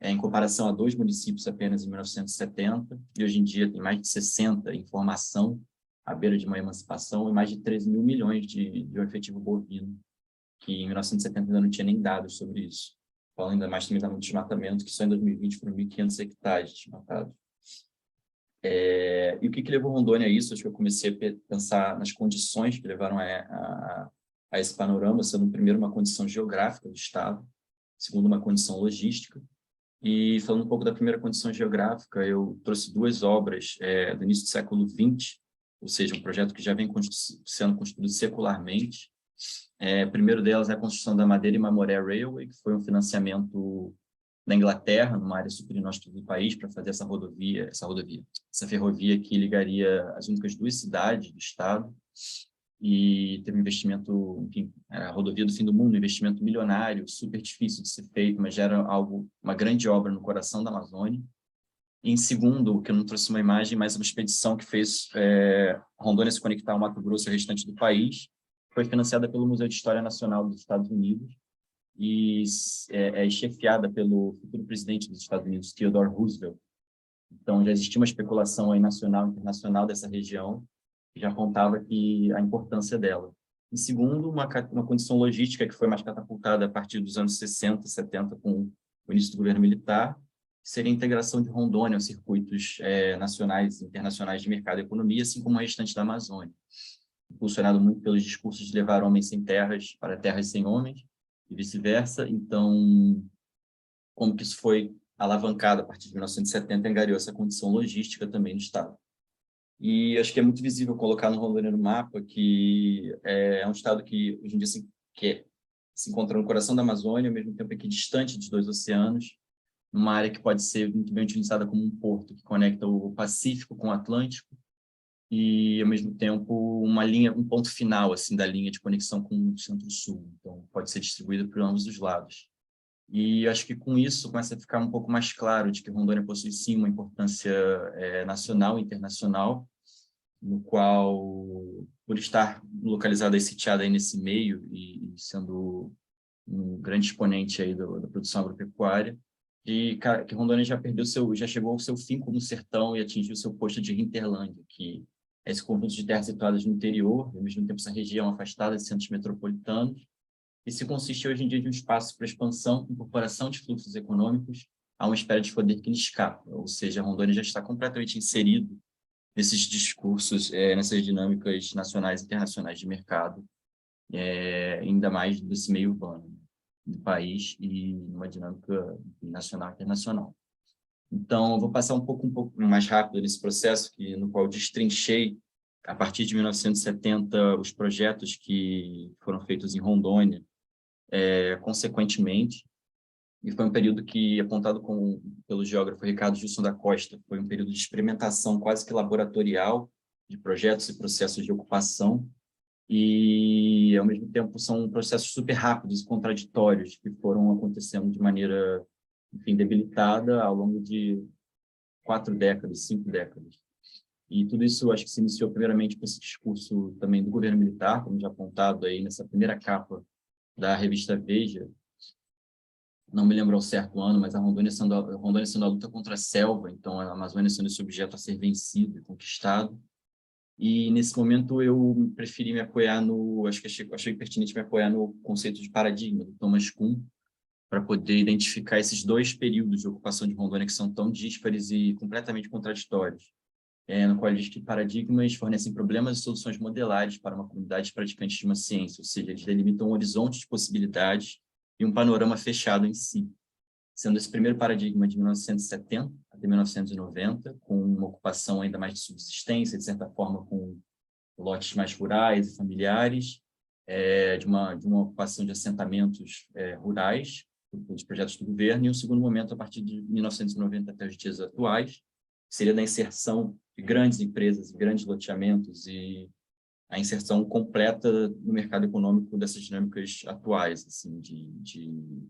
em comparação a 2 municípios apenas em 1970, e hoje em dia tem mais de 60 em formação, à beira de uma emancipação, e mais de 13 mil milhões de efetivo bovino, que em 1970 ainda não tinha nem dados sobre isso. Falando ainda mais também do desmatamento, que só em 2020 foram 1.500 hectares desmatados. E o que levou Rondônia a isso? Acho que eu comecei a pensar nas condições que levaram a esse panorama, sendo primeiro uma condição geográfica do estado, segundo uma condição logística. E falando um pouco da primeira condição geográfica, eu trouxe 2 obras do início do século XX, ou seja, um projeto que já vem sendo construído secularmente. O primeiro delas é a construção da Madeira e Mamoré Railway, que foi um financiamento na Inglaterra, numa área super inóspita do país, para fazer essa ferrovia que ligaria as únicas 2 cidades do estado. E teve um investimento, enfim, a rodovia do fim do mundo, um investimento milionário, super difícil de ser feito, mas já era uma grande obra no coração da Amazônia. E, em segundo, que eu não trouxe uma imagem, mas uma expedição que fez Rondônia se conectar ao Mato Grosso e ao restante do país, foi financiada pelo Museu de História Nacional dos Estados Unidos e chefiada pelo futuro presidente dos Estados Unidos, Theodore Roosevelt. Então, já existia uma especulação aí nacional e internacional dessa região, que já apontava a importância dela. Em segundo, uma condição logística que foi mais catapultada a partir dos anos 60, 70, com o início do governo militar, que seria a integração de Rondônia aos circuitos nacionais e internacionais de mercado e economia, assim como o restante da Amazônia, impulsionado muito pelos discursos de levar homens sem terras para terras sem homens, e vice-versa. Então, como que isso foi alavancado a partir de 1970, angariou essa condição logística também no estado. E acho que é muito visível colocar no Rondônia no mapa que é um estado que hoje em dia se encontra no coração da Amazônia, ao mesmo tempo aqui distante dos 2 oceanos, numa área que pode ser muito bem utilizada como um porto que conecta o Pacífico com o Atlântico e, ao mesmo tempo, um ponto final assim da linha de conexão com o Centro-Sul. Então, pode ser distribuída por ambos os lados. E acho que com isso começa a ficar um pouco mais claro de que Rondônia possui sim uma importância nacional e internacional, no qual, por estar localizada e sitiada aí nesse meio e sendo um grande exponente aí da produção agropecuária, e que Rondônia já chegou ao seu fim como sertão e atingiu seu posto de hinterlândia, que é esse conjunto de terras situadas no interior, e ao mesmo tempo essa região afastada de centros metropolitanos. Isso consiste hoje em dia de um espaço para expansão, incorporação de fluxos econômicos a uma esfera de poder que lhe escapa, ou seja, a Rondônia já está completamente inserido nesses discursos, nessas dinâmicas nacionais e internacionais de mercado, ainda mais desse meio urbano do país e numa dinâmica nacional e internacional. Então, eu vou passar um pouco mais rápido nesse processo, no qual eu destrinchei, a partir de 1970, os projetos que foram feitos em Rondônia, consequentemente, e foi um período que, apontado pelo geógrafo Ricardo Gilson da Costa, foi um período de experimentação quase que laboratorial de projetos e processos de ocupação, e, ao mesmo tempo, são processos super rápidos e contraditórios que foram acontecendo de maneira, enfim, debilitada ao longo de 4 décadas, 5 décadas. E tudo isso, acho que se iniciou primeiramente com esse discurso também do governo militar, como já apontado aí nessa primeira capa da revista Veja. Não me lembro ao certo ano, mas a Rondônia sendo a luta contra a selva, então a Amazônia sendo esse objeto a ser vencido e conquistado. E, nesse momento, eu preferi me apoiar achei pertinente me apoiar no conceito de paradigma, do Thomas Kuhn, para poder identificar esses 2 períodos de ocupação de Rondônia que são tão díspares e completamente contraditórios, no qual ele diz que paradigmas fornecem problemas e soluções modelares para uma comunidade praticante de uma ciência, ou seja, eles delimitam um horizonte de possibilidades e um panorama fechado em si, sendo esse primeiro paradigma de 1970 até 1990, com uma ocupação ainda mais de subsistência, de certa forma com lotes mais rurais e familiares, de uma ocupação de assentamentos rurais, dos projetos do governo, e um segundo momento, a partir de 1990 até os dias atuais, seria da inserção de grandes empresas, grandes loteamentos e a inserção completa no mercado econômico dessas dinâmicas atuais, assim, de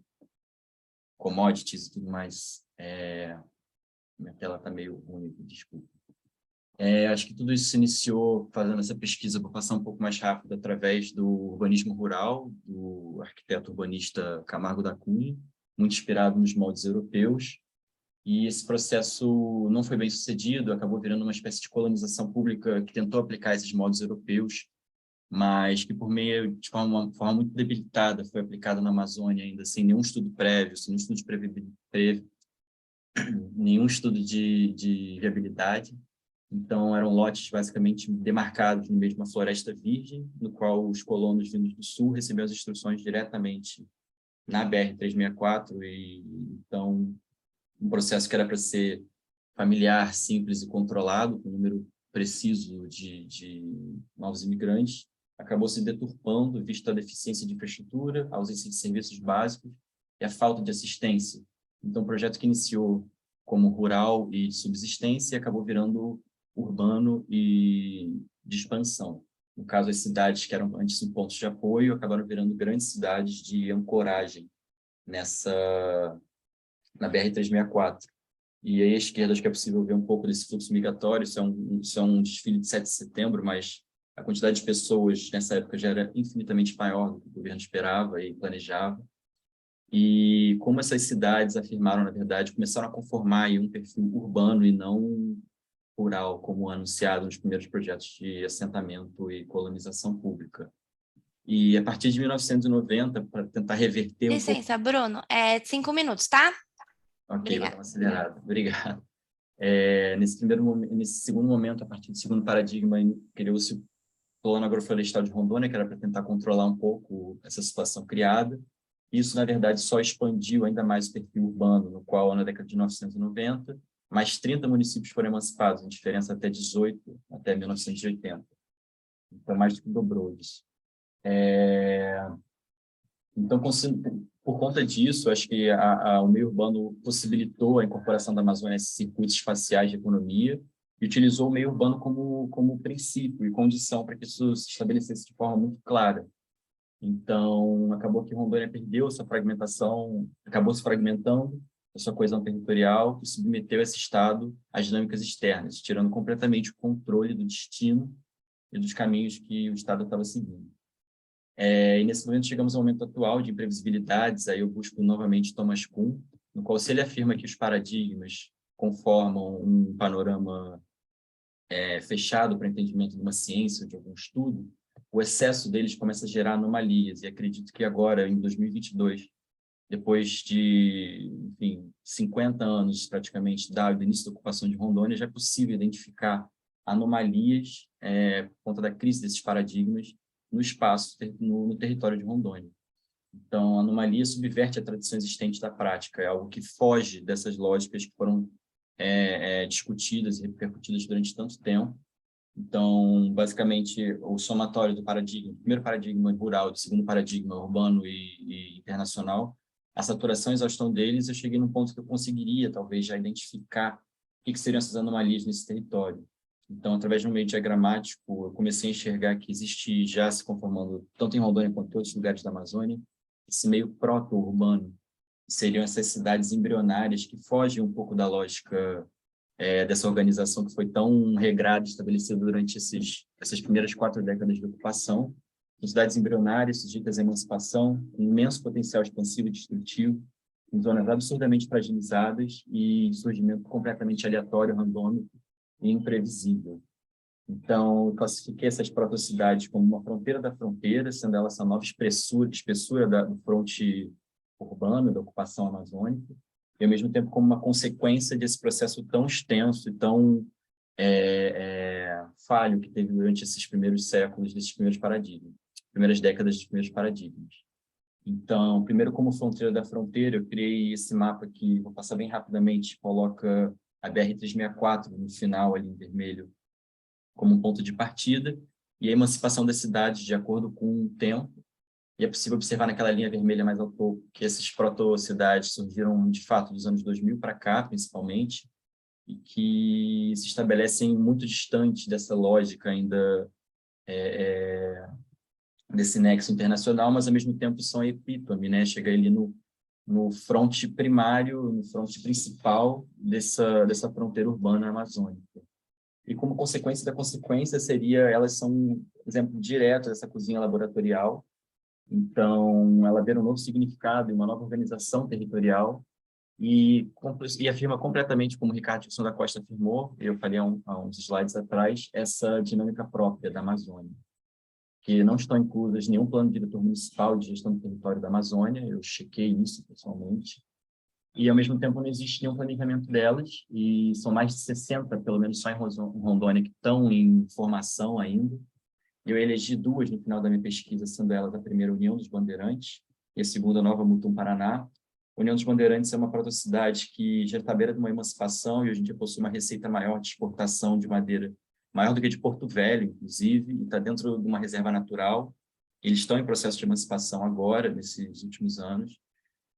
commodities e tudo mais. Minha tela está meio ruim, desculpa. Acho que tudo isso se iniciou fazendo essa pesquisa, vou passar um pouco mais rápido, através do urbanismo rural, do arquiteto urbanista Camargo da Cunha, muito inspirado nos moldes europeus. E esse processo não foi bem sucedido, acabou virando uma espécie de colonização pública que tentou aplicar esses moldes europeus, mas que, por meio de uma forma muito debilitada, foi aplicada na Amazônia ainda, sem nenhum estudo prévio, sem nenhum estudo de viabilidade. Então, eram lotes basicamente demarcados no meio de uma floresta virgem, no qual os colonos vindos do sul recebiam as instruções diretamente na BR-364, e então um processo que era para ser familiar, simples e controlado, com um número preciso de novos imigrantes, acabou se deturpando, visto a deficiência de infraestrutura, a ausência de serviços básicos e a falta de assistência. Então, um projeto que iniciou como rural e de subsistência acabou virando urbano e de expansão. No caso, as cidades que eram antes pontos de apoio acabaram virando grandes cidades de ancoragem na BR-364. E aí, à esquerda, acho que é possível ver um pouco desse fluxo migratório. Isso é um desfile de 7 de setembro, mas a quantidade de pessoas nessa época já era infinitamente maior do que o governo esperava e planejava. E como essas cidades afirmaram, na verdade, começaram a conformar aí um perfil urbano e não rural, como anunciado nos primeiros projetos de assentamento e colonização pública. E, a partir de 1990, para tentar reverter Licença, Bruno, 5 minutos, tá? Ok, vou dar uma acelerada. Obrigado. Nesse segundo momento, a partir do segundo paradigma, criou-se o Plano Agroflorestal de Rondônia, que era para tentar controlar um pouco essa situação criada. Isso, na verdade, só expandiu ainda mais o perfil urbano, no qual, na década de 1990, mais 30 municípios foram emancipados, em diferença até 18, até 1980. Então, mais do que dobrou isso. Então, por conta disso, acho que o meio urbano possibilitou a incorporação da Amazônia a esses circuitos espaciais de economia e utilizou o meio urbano como princípio e condição para que isso se estabelecesse de forma muito clara. Então, acabou que Rondônia perdeu essa fragmentação, acabou se fragmentando a sua coesão territorial e submeteu esse Estado às dinâmicas externas, tirando completamente o controle do destino e dos caminhos que o Estado estava seguindo. E nesse momento chegamos ao momento atual de imprevisibilidades, aí eu busco novamente Thomas Kuhn, no qual, se ele afirma que os paradigmas conformam um panorama fechado para o entendimento de uma ciência ou de algum estudo, o excesso deles começa a gerar anomalias, e acredito que agora, em 2022, depois de, enfim, 50 anos praticamente do início da ocupação de Rondônia, já é possível identificar anomalias por conta da crise desses paradigmas no espaço, no território de Rondônia. Então, a anomalia subverte a tradição existente da prática, é algo que foge dessas lógicas que foram discutidas e repercutidas durante tanto tempo. Então, basicamente, o somatório do paradigma, do primeiro paradigma rural, do segundo paradigma urbano e internacional, a saturação e exaustão deles, eu cheguei num ponto que eu conseguiria, talvez, já identificar o que seriam essas anomalias nesse território. Então, através de um meio diagramático, eu comecei a enxergar que existe, já se conformando, tanto em Rondônia quanto em outros lugares da Amazônia, esse meio proto-urbano, que seriam essas cidades embrionárias que fogem um pouco da lógica dessa organização que foi tão regrada e estabelecida durante essas primeiras 4 décadas de ocupação. Cidades embrionárias, sujeitas à emancipação, com imenso potencial expansivo e destrutivo, em zonas absurdamente fragilizadas e de surgimento completamente aleatório, randômico e imprevisível. Então, eu classifiquei essas protocidades como uma fronteira da fronteira, sendo ela essa nova espessura do fronte urbano, da ocupação amazônica, e, ao mesmo tempo, como uma consequência desse processo tão extenso e tão falho que teve durante esses primeiros séculos, desses primeiros paradigmas, primeiras décadas dos primeiros paradigmas. Então, primeiro, como fronteira da fronteira, eu criei esse mapa que, vou passar bem rapidamente, coloca a BR-364 no final, ali em vermelho, como um ponto de partida, e a emancipação das cidades de acordo com o tempo. E é possível observar naquela linha vermelha mais ao topo que essas proto-cidades surgiram, de fato, dos anos 2000 para cá, principalmente, e que se estabelecem muito distante dessa lógica ainda desse nexo internacional, mas, ao mesmo tempo, são a epítome, né? Chega ali no fronte primário, no fronte principal dessa fronteira urbana amazônica. E, como consequência da consequência, elas são um exemplo direto dessa cozinha laboratorial. Então, ela deu um novo significado e uma nova organização territorial e afirma completamente, como o Ricardo Dixon da Costa afirmou, eu falei há uns slides atrás, essa dinâmica própria da Amazônia, que não estão inclusas nenhum plano diretor municipal de gestão do território da Amazônia, eu chequei isso pessoalmente, e, ao mesmo tempo, não existe nenhum planejamento delas, e são mais de 60, pelo menos só em Rondônia, que estão em formação ainda. Eu elegi 2 no final da minha pesquisa, sendo elas a primeira, União dos Bandeirantes, e a segunda, Nova Mutum, Paraná. União dos Bandeirantes é uma protocidade que já está à beira de uma emancipação e hoje em dia possui uma receita maior de exportação de madeira, maior do que de Porto Velho, inclusive, e está dentro de uma reserva natural. Eles estão em processo de emancipação agora, nesses últimos anos,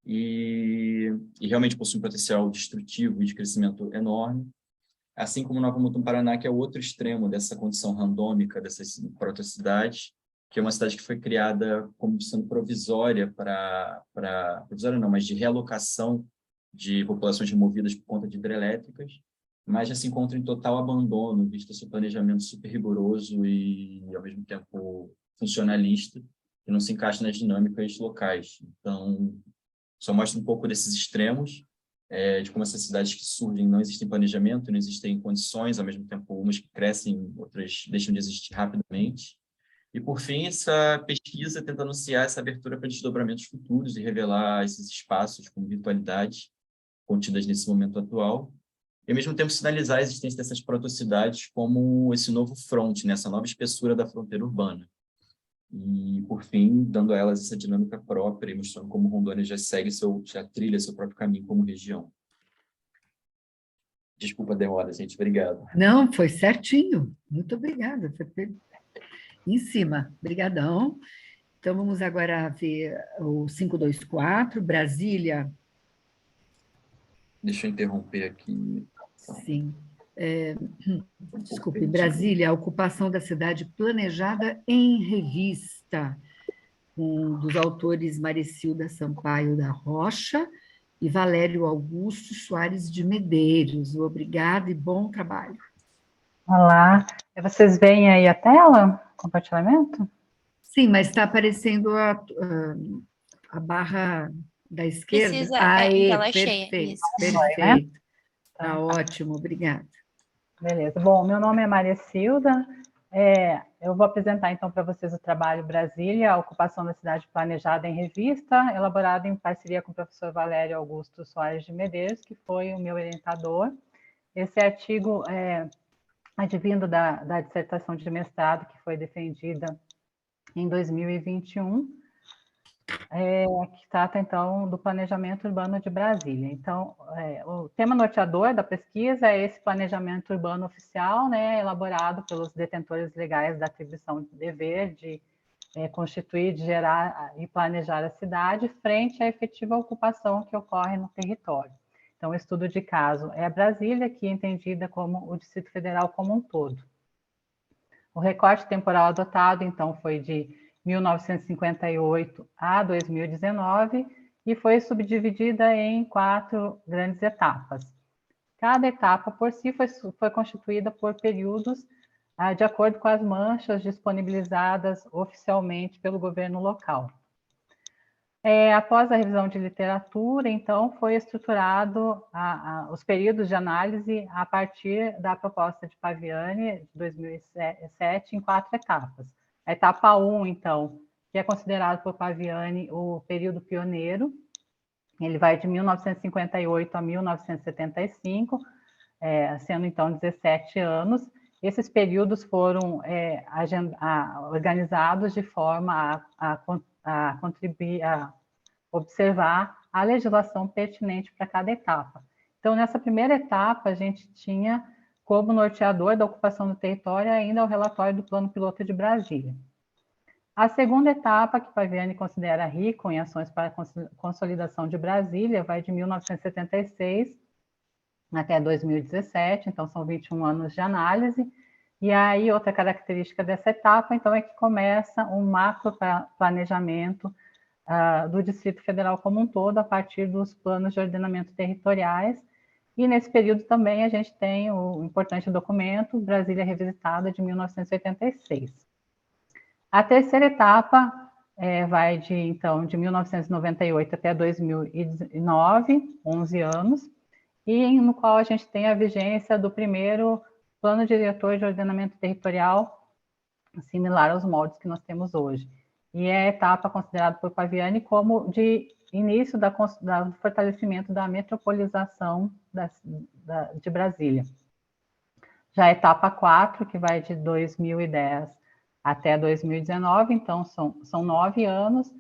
e realmente possui um potencial destrutivo e de crescimento enorme. Assim como Nova Mutum, Paraná, que é o outro extremo dessa condição randômica dessas protocidades, que é uma cidade que foi criada como sendo provisória provisória não, mas de realocação de populações removidas por conta de hidrelétricas, mas já se encontra em total abandono, visto seu planejamento super rigoroso e, ao mesmo tempo, funcionalista, que não se encaixa nas dinâmicas locais. Então, só mostra um pouco desses extremos, de como essas cidades que surgem não existem planejamento, não existem condições, ao mesmo tempo umas que crescem, outras deixam de existir rapidamente. E, por fim, essa pesquisa tenta anunciar essa abertura para desdobramentos futuros e revelar esses espaços com virtualidades contidas nesse momento atual, e, ao mesmo tempo, sinalizar a existência dessas protocidades como esse novo fronte, né, essa nova espessura da fronteira urbana. E, por fim, dando a elas essa dinâmica própria e mostrando como Rondônia já trilha seu próprio caminho como região. Desculpa a demora, gente. Obrigado. Não, foi certinho. Muito obrigada. Foi em cima. Obrigadão. Então, vamos agora ver o 524, Brasília. Deixa eu interromper aqui. Sim. Desculpe, Brasília, a ocupação da cidade planejada em revista, dos autores Maricilda Sampaio da Rocha e Valério Augusto Soares de Medeiros. Obrigada e bom trabalho. Olá, vocês veem aí a tela? Compartilhamento? Sim, mas está aparecendo a barra da esquerda. Precisa, Aê, ela é perfeito, cheia. Isso. perfeito. Está ótimo, obrigada. Beleza. Bom, meu nome é Maricilda. Eu vou apresentar, então, para vocês o trabalho Brasília, a ocupação da cidade planejada em revista, elaborado em parceria com o professor Valério Augusto Soares de Medeiros, que foi o meu orientador. Esse artigo é advindo da dissertação de mestrado que foi defendida em 2021, que trata, então, do planejamento urbano de Brasília. Então, o tema norteador da pesquisa é esse planejamento urbano oficial, né, elaborado pelos detentores legais da atribuição de dever de constituir, de gerar e planejar a cidade frente à efetiva ocupação que ocorre no território. Então, o estudo de caso é Brasília, que é entendida como o Distrito Federal como um todo. O recorte temporal adotado, então, foi de 1958 a 2019 e foi subdividida em 4 grandes etapas. Cada etapa, por si, foi constituída por períodos de acordo com as manchas disponibilizadas oficialmente pelo governo local. Após a revisão de literatura, então, foi estruturado os períodos de análise a partir da proposta de Paviani, de 2007, em 4 etapas. A etapa 1, então, que é considerado por Paviani o período pioneiro, ele vai de 1958 a 1975, sendo, então, 17 anos. Esses períodos foram organizados de forma a contribuir, a observar a legislação pertinente para cada etapa. Então, nessa primeira etapa, a gente tinha como norteador da ocupação do território ainda o relatório do Plano Piloto de Brasília. A segunda etapa, que Paviani considera rico em ações para a consolidação de Brasília, vai de 1976 até 2017, então são 21 anos de análise. E aí, outra característica dessa etapa, então, é que começa um macro planejamento do Distrito Federal como um todo, a partir dos planos de ordenamento territoriais. E nesse período também a gente tem o importante documento Brasília Revisitada, de 1986. A terceira etapa vai então, de 1998 até 2009, 11 anos, e no qual a gente tem a vigência do primeiro Plano Diretor de Ordenamento Territorial, similar aos moldes que nós temos hoje. E é a etapa considerada por Paviani como de início do fortalecimento da metropolização de Brasília. Já a etapa 4, que vai de 2010 até 2019, então são 9 anos,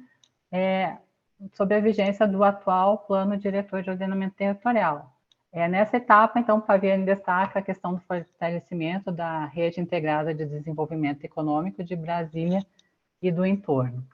sob a vigência do atual Plano Diretor de Ordenamento Territorial. Nessa etapa, então, Paviani destaca a questão do fortalecimento da rede integrada de desenvolvimento econômico de Brasília e do entorno.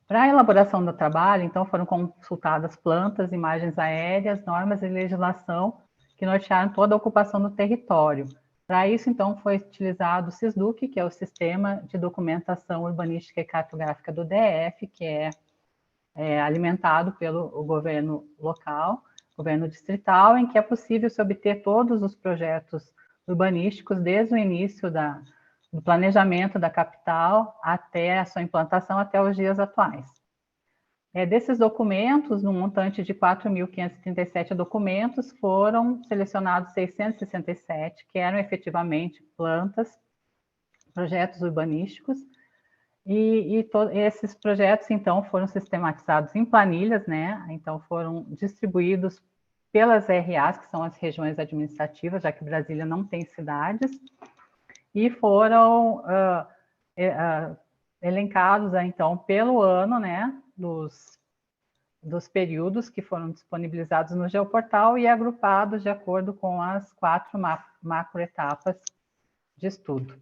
Para a elaboração do trabalho, então, foram consultadas plantas, imagens aéreas, normas e legislação que nortearam toda a ocupação do território. Para isso, então, foi utilizado o SISDUC, que é o Sistema de Documentação Urbanística e Cartográfica do DF, que é alimentado pelo governo local, governo distrital, em que é possível se obter todos os projetos urbanísticos desde o início do planejamento da capital até a sua implantação, até os dias atuais. Desses documentos, no montante de 4.537 documentos, foram selecionados 667, que eram efetivamente plantas, projetos urbanísticos, e esses projetos, então, foram sistematizados em planilhas, né? Então, foram distribuídos pelas RAs, que são as regiões administrativas, já que Brasília não tem cidades, e foram elencados, então, pelo ano, né, dos períodos que foram disponibilizados no Geoportal e agrupados de acordo com as 4 macroetapas de estudo.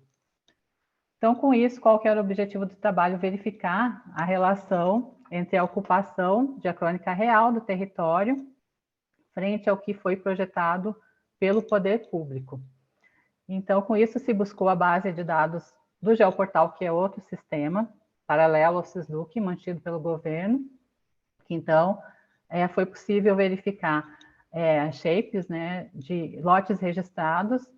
Então, com isso, qual que era o objetivo do trabalho? Verificar a relação entre a ocupação diacrônica real do território frente ao que foi projetado pelo poder público. Então, com isso, se buscou a base de dados do Geoportal, que é outro sistema, paralelo ao SISDUC, mantido pelo governo. Então, foi possível verificar shapes, né, de lotes registrados,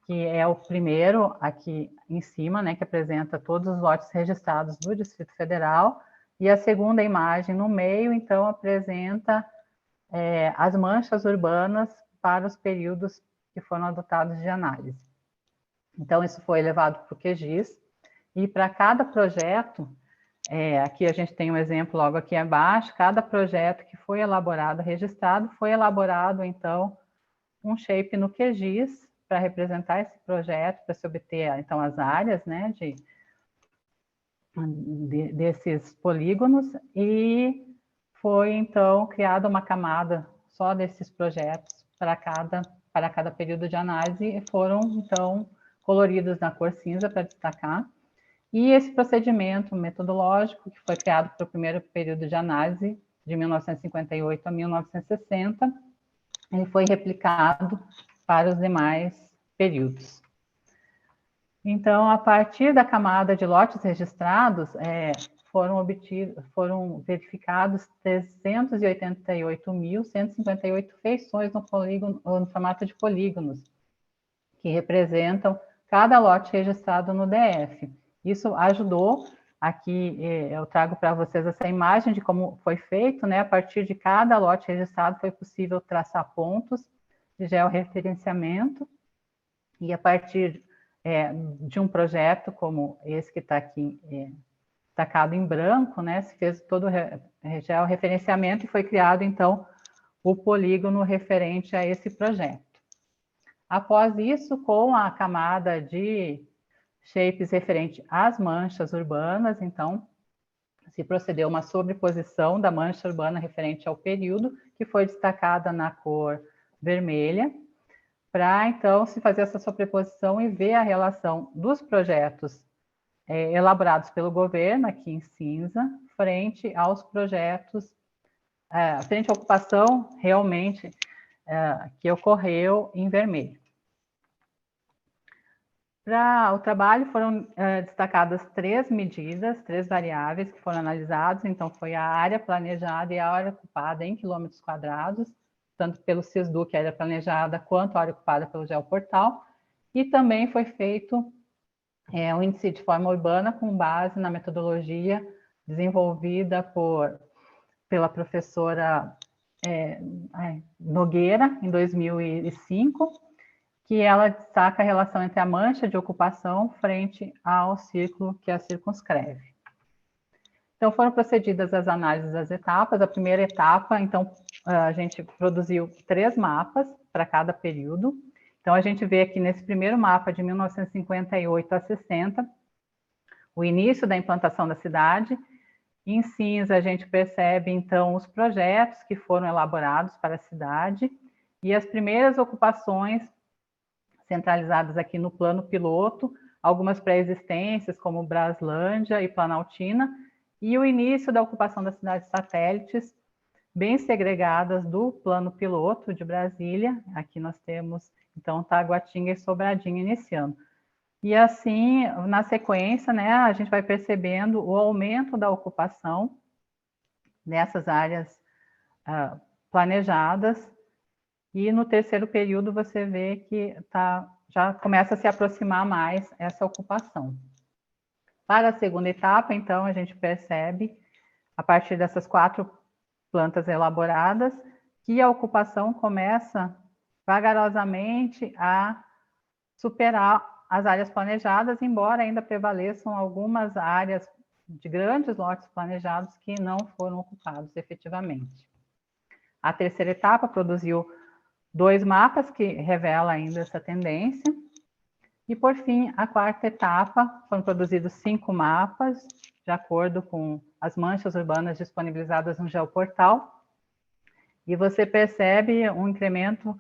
que é o primeiro aqui em cima, né, que apresenta todos os lotes registrados do Distrito Federal, e a segunda imagem no meio, então, apresenta as manchas urbanas para os períodos que foram adotados de análise. Então, isso foi levado para o QGIS, e para cada projeto, aqui a gente tem um exemplo logo aqui abaixo, cada projeto que foi elaborado, registrado, foi elaborado, então, um shape no QGIS, para representar esse projeto, para se obter, então, as áreas, né, desses polígonos, e foi, então, criada uma camada só desses projetos para cada período de análise, e foram, então, coloridos na cor cinza para destacar. E esse procedimento metodológico, que foi criado para o primeiro período de análise, de 1958 a 1960, ele foi replicado para os demais períodos. Então, a partir da camada de lotes registrados, foram verificados 388.158 feições no formato de polígonos, que representam cada lote registrado no DF. Isso ajudou, aqui eu trago para vocês essa imagem de como foi feito, né? A partir de cada lote registrado foi possível traçar pontos de georreferenciamento, e a partir de um projeto como esse que está aqui destacado em branco, né? Se fez todo o georreferenciamento e foi criado, então, o polígono referente a esse projeto. Após isso, com a camada de shapes referente às manchas urbanas, então, se procedeu uma sobreposição da mancha urbana referente ao período, que foi destacada na cor vermelha, para, então, se fazer essa sobreposição e ver a relação dos projetos elaborados pelo governo, aqui em cinza, frente aos projetos, frente à ocupação realmente que ocorreu em vermelho. Para o trabalho foram destacadas 3 medidas, 3 variáveis que foram analisadas, então foi a área planejada e a área ocupada em quilômetros quadrados, tanto pelo CISDU, que é a área planejada, quanto a área ocupada pelo Geoportal, e também foi feito o índice de forma urbana com base na metodologia desenvolvida pela professora Nogueira, em 2005, que ela destaca a relação entre a mancha de ocupação frente ao círculo que a circunscreve. Então, foram procedidas as análises das etapas. A primeira etapa, então, a gente produziu 3 mapas para cada período. Então, a gente vê aqui nesse primeiro mapa, de 1958 a 60, o início da implantação da cidade. Em cinza, a gente percebe, então, os projetos que foram elaborados para a cidade e as primeiras ocupações centralizadas aqui no plano piloto, algumas pré-existências, como Braslândia e Planaltina, e o início da ocupação das cidades satélites, bem segregadas do plano piloto de Brasília. Aqui nós temos, então, Taguatinga e Sobradinho iniciando. E assim, na sequência, né, a gente vai percebendo o aumento da ocupação nessas áreas planejadas, e no terceiro período você vê que já começa a se aproximar mais essa ocupação. Para a segunda etapa, então, a gente percebe, a partir dessas 4 plantas elaboradas, que a ocupação começa vagarosamente a superar as áreas planejadas, embora ainda prevaleçam algumas áreas de grandes lotes planejados que não foram ocupados efetivamente. A terceira etapa produziu 2 mapas que revelam ainda essa tendência. E, por fim, a quarta etapa, foram produzidos 5 mapas, de acordo com as manchas urbanas disponibilizadas no Geoportal. E você percebe um incremento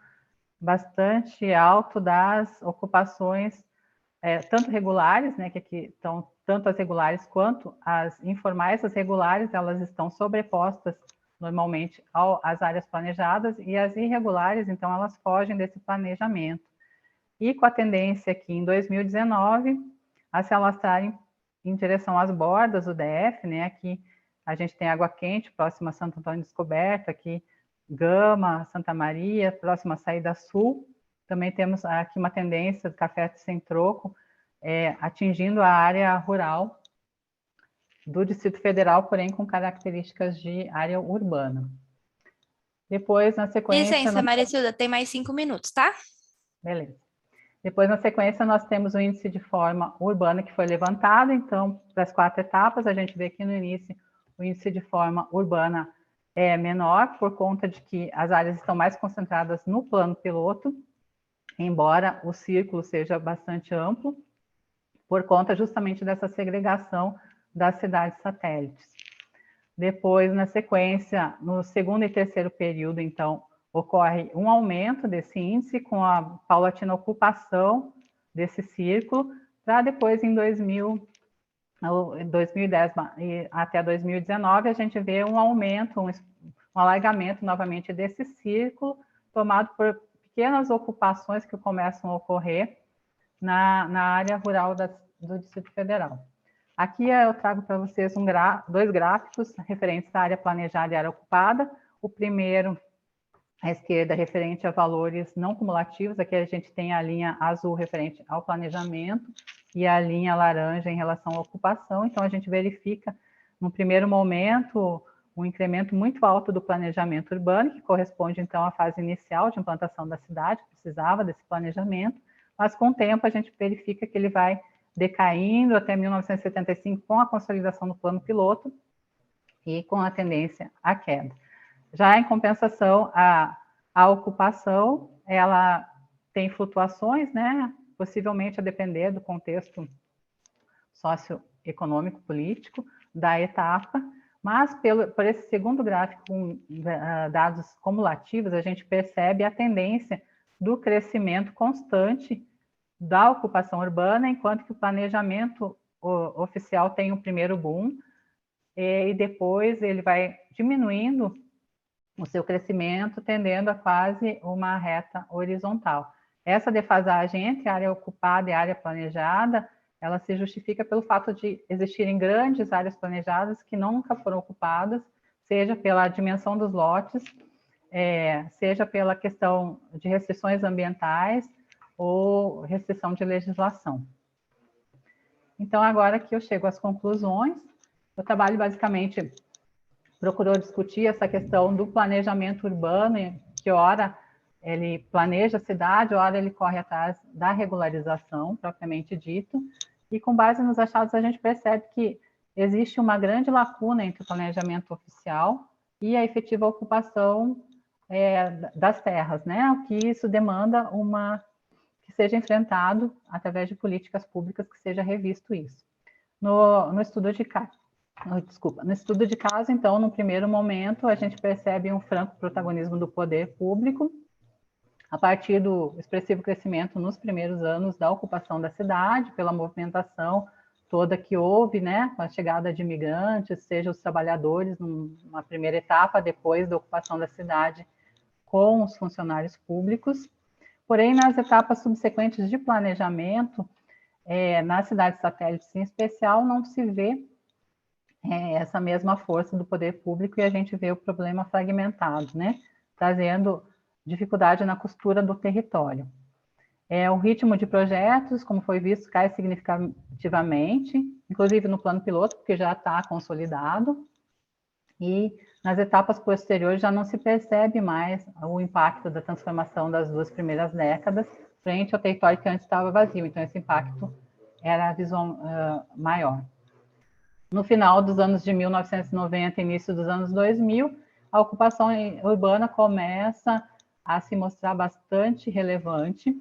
bastante alto das ocupações, tanto regulares, né, que aqui estão tanto as regulares quanto as informais. As regulares, elas estão sobrepostas normalmente às áreas planejadas, e as irregulares, então, elas fogem desse planejamento. E com a tendência aqui em 2019 a se alastrarem em direção às bordas do DF, né? Aqui a gente tem Água Quente, próxima a Santo Antônio Descoberto, aqui Gama, Santa Maria, próxima à Saída Sul. Também temos aqui uma tendência do Café Sem Troco, atingindo a área rural do Distrito Federal, porém com características de área urbana. Depois, na sequência... Licença, Maricilda, tem mais 5 minutos, tá? Beleza. Depois, na sequência, nós temos o índice de forma urbana que foi levantado. Então, das 4 etapas, a gente vê aqui no início o índice de forma urbana é menor, por conta de que as áreas estão mais concentradas no plano piloto, embora o círculo seja bastante amplo, por conta justamente dessa segregação das cidades satélites. Depois, na sequência, no segundo e terceiro período, então, ocorre um aumento desse índice com a paulatina ocupação desse círculo, para depois, em 2010 até 2019, a gente vê um aumento, um alargamento novamente desse círculo, tomado por pequenas ocupações que começam a ocorrer na área rural do Distrito Federal. Aqui eu trago para vocês dois gráficos referentes à área planejada e área ocupada. O primeiro, à esquerda, referente a valores não cumulativos. Aqui a gente tem a linha azul referente ao planejamento e a linha laranja em relação à ocupação. Então, a gente verifica, no primeiro momento, um incremento muito alto do planejamento urbano, que corresponde, então, à fase inicial de implantação da cidade, que precisava desse planejamento, mas, com o tempo, a gente verifica que ele vai decaindo até 1975, com a consolidação do plano piloto e com a tendência à queda. Já em compensação, a ocupação, ela tem flutuações, né? Possivelmente a depender do contexto socioeconômico, político da etapa, mas por esse segundo gráfico, com dados cumulativos, a gente percebe a tendência do crescimento constante da ocupação urbana, enquanto que o planejamento oficial tem o primeiro boom, e depois ele vai diminuindo o seu crescimento, tendendo a quase uma reta horizontal. Essa defasagem entre área ocupada e área planejada, ela se justifica pelo fato de existirem grandes áreas planejadas que nunca foram ocupadas, seja pela dimensão dos lotes, seja pela questão de restrições ambientais, ou restrição de legislação. Então, agora que eu chego às conclusões, o trabalho basicamente procurou discutir essa questão do planejamento urbano, que ora ele planeja a cidade, ora ele corre atrás da regularização, propriamente dito, e com base nos achados a gente percebe que existe uma grande lacuna entre o planejamento oficial e a efetiva ocupação das terras, né? O que isso demanda que seja enfrentado através de políticas públicas, que seja revisto isso. No estudo de caso, então, no primeiro momento, a gente percebe um franco protagonismo do poder público, a partir do expressivo crescimento nos primeiros anos da ocupação da cidade, pela movimentação toda que houve, né, com a chegada de imigrantes, seja os trabalhadores numa primeira etapa, depois da ocupação da cidade com os funcionários públicos. Porém, nas etapas subsequentes de planejamento, nas cidades satélites em especial, não se vê essa mesma força do poder público e a gente vê o problema fragmentado, né? Trazendo dificuldade na costura do território. O ritmo de projetos, como foi visto, cai significativamente, inclusive no plano piloto, porque já está consolidado, e nas etapas posteriores já não se percebe mais o impacto da transformação das duas primeiras décadas frente ao território que antes estava vazio, então esse impacto era maior. No final dos anos de 1990 e início dos anos 2000, a ocupação urbana começa a se mostrar bastante relevante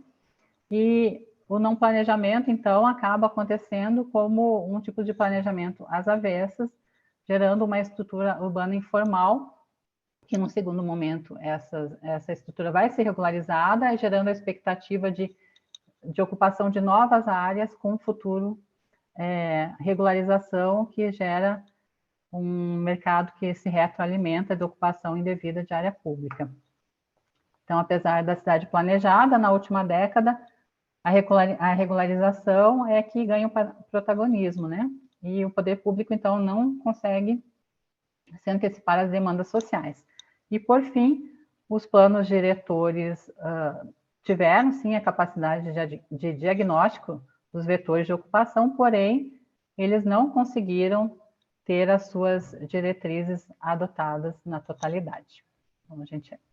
e o não planejamento, então, acaba acontecendo como um tipo de planejamento às avessas, gerando uma estrutura urbana informal, que no segundo momento essa estrutura vai ser regularizada, gerando a expectativa de ocupação de novas áreas com futuro regularização, que gera um mercado que se retroalimenta de ocupação indevida de área pública. Então, apesar da cidade planejada, na última década, a regularização é que ganha o protagonismo, né? E o poder público, então, não consegue se antecipar às demandas sociais. E, por fim, os planos diretores tiveram, sim, a capacidade de diagnóstico dos vetores de ocupação, porém, eles não conseguiram ter as suas diretrizes adotadas na totalidade. Então,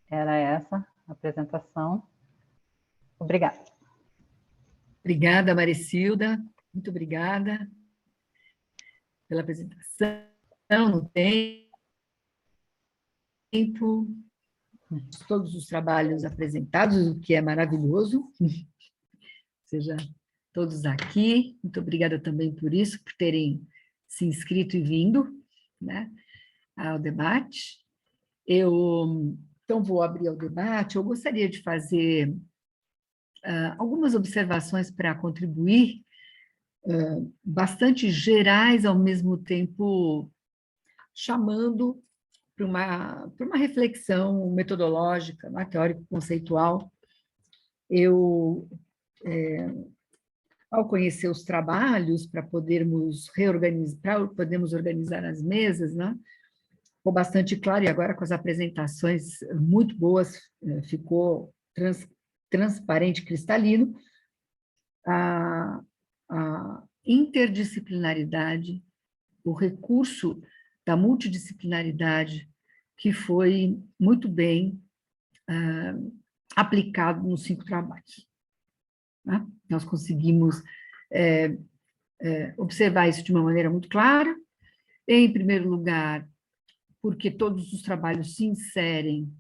era essa a apresentação. Obrigada. Obrigada, Maricilda. Muito obrigada pela apresentação, no tempo, todos os trabalhos apresentados, o que é maravilhoso. Seja todos aqui. Muito obrigada também por isso, por terem se inscrito e vindo, né, ao debate. Eu, então, vou abrir o debate. Eu gostaria de fazer algumas observações para contribuir, bastante gerais, ao mesmo tempo chamando para uma reflexão metodológica, né, teórico-conceitual. Eu, ao conhecer os trabalhos, para podermos organizar as mesas, né, ficou bastante claro, e agora com as apresentações muito boas, ficou transparente, cristalino, a interdisciplinaridade, o recurso da multidisciplinaridade, que foi muito bem aplicado nos 5 trabalhos. Né? Nós conseguimos observar isso de uma maneira muito clara. Em primeiro lugar, porque todos os trabalhos se inserem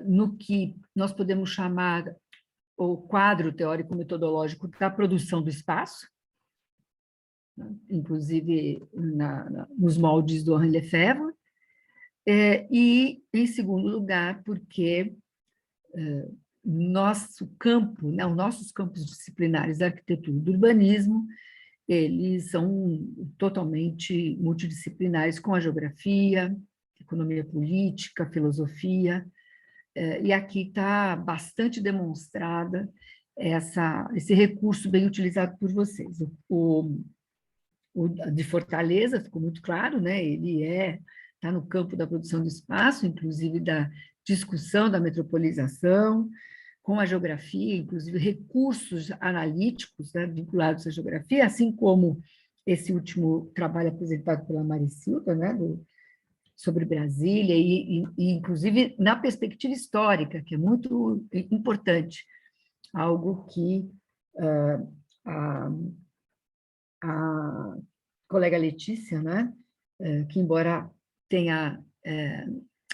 no que nós podemos chamar o quadro teórico-metodológico da produção do espaço, né? Inclusive nos moldes do Henri Lefebvre, e, em segundo lugar, porque nosso campo, né, os nossos campos disciplinares da arquitetura e do urbanismo, eles são totalmente multidisciplinares, com a geografia, economia política, filosofia, e aqui está bastante demonstrada esse recurso bem utilizado por vocês. O de Fortaleza ficou muito claro, né? Ele está no campo da produção do espaço, inclusive da discussão da metropolização, com a geografia, inclusive recursos analíticos, né, vinculados à geografia, assim como esse último trabalho apresentado pela Maricilda, né, sobre Brasília, e inclusive na perspectiva histórica, que é muito importante, algo que a colega Letícia, né, que embora tenha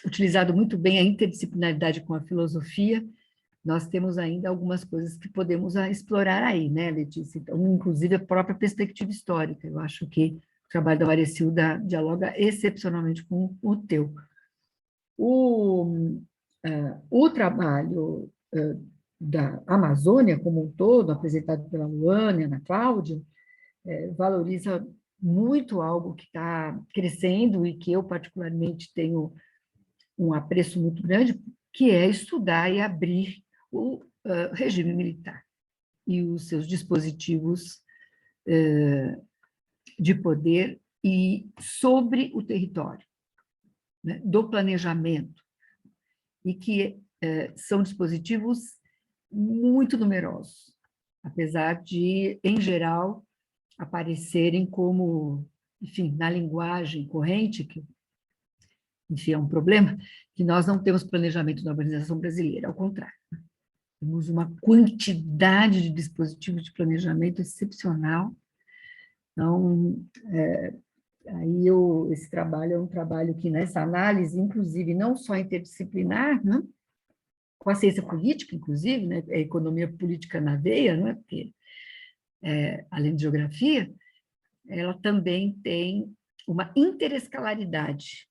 utilizado muito bem a interdisciplinaridade com a filosofia, nós temos ainda algumas coisas que podemos explorar aí, né, Letícia? Então, inclusive a própria perspectiva histórica. Eu acho que o trabalho da Maricilda dialoga excepcionalmente com o teu. O trabalho da Amazônia como um todo, apresentado pela Luana e Ana Cláudia, valoriza muito algo que está crescendo e que eu particularmente tenho um apreço muito grande, que é estudar e abrir o regime militar e os seus dispositivos de poder e sobre o território, né, do planejamento, e que são dispositivos muito numerosos, apesar de, em geral, aparecerem como, enfim, na linguagem corrente, que, enfim, é um problema, que nós não temos planejamento na urbanização brasileira, ao contrário. Temos uma quantidade de dispositivos de planejamento excepcional. Então, aí esse trabalho é um trabalho que, nessa análise, inclusive, não só interdisciplinar, né, com a ciência política, inclusive, né, a economia política na veia, né, porque, além de geografia, ela também tem uma interescalaridade,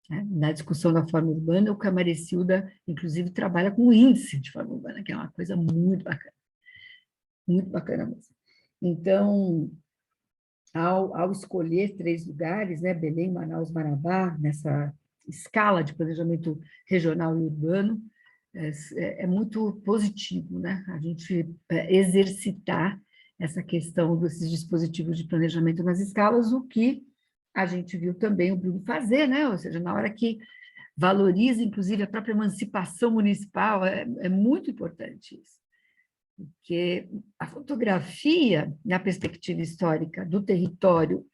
né, na discussão da forma urbana. O Maricilda, inclusive, trabalha com o índice de forma urbana, que é uma coisa muito bacana mesmo. Então, ao escolher 3 lugares, né, Belém, Manaus, Marabá, nessa escala de planejamento regional e urbano, é muito positivo, né, a gente exercitar essa questão desses dispositivos de planejamento nas escalas, o que a gente viu também o Bruno fazer, né, ou seja, na hora que valoriza, inclusive, a própria emancipação municipal, é muito importante isso. Porque a fotografia, na perspectiva histórica do território,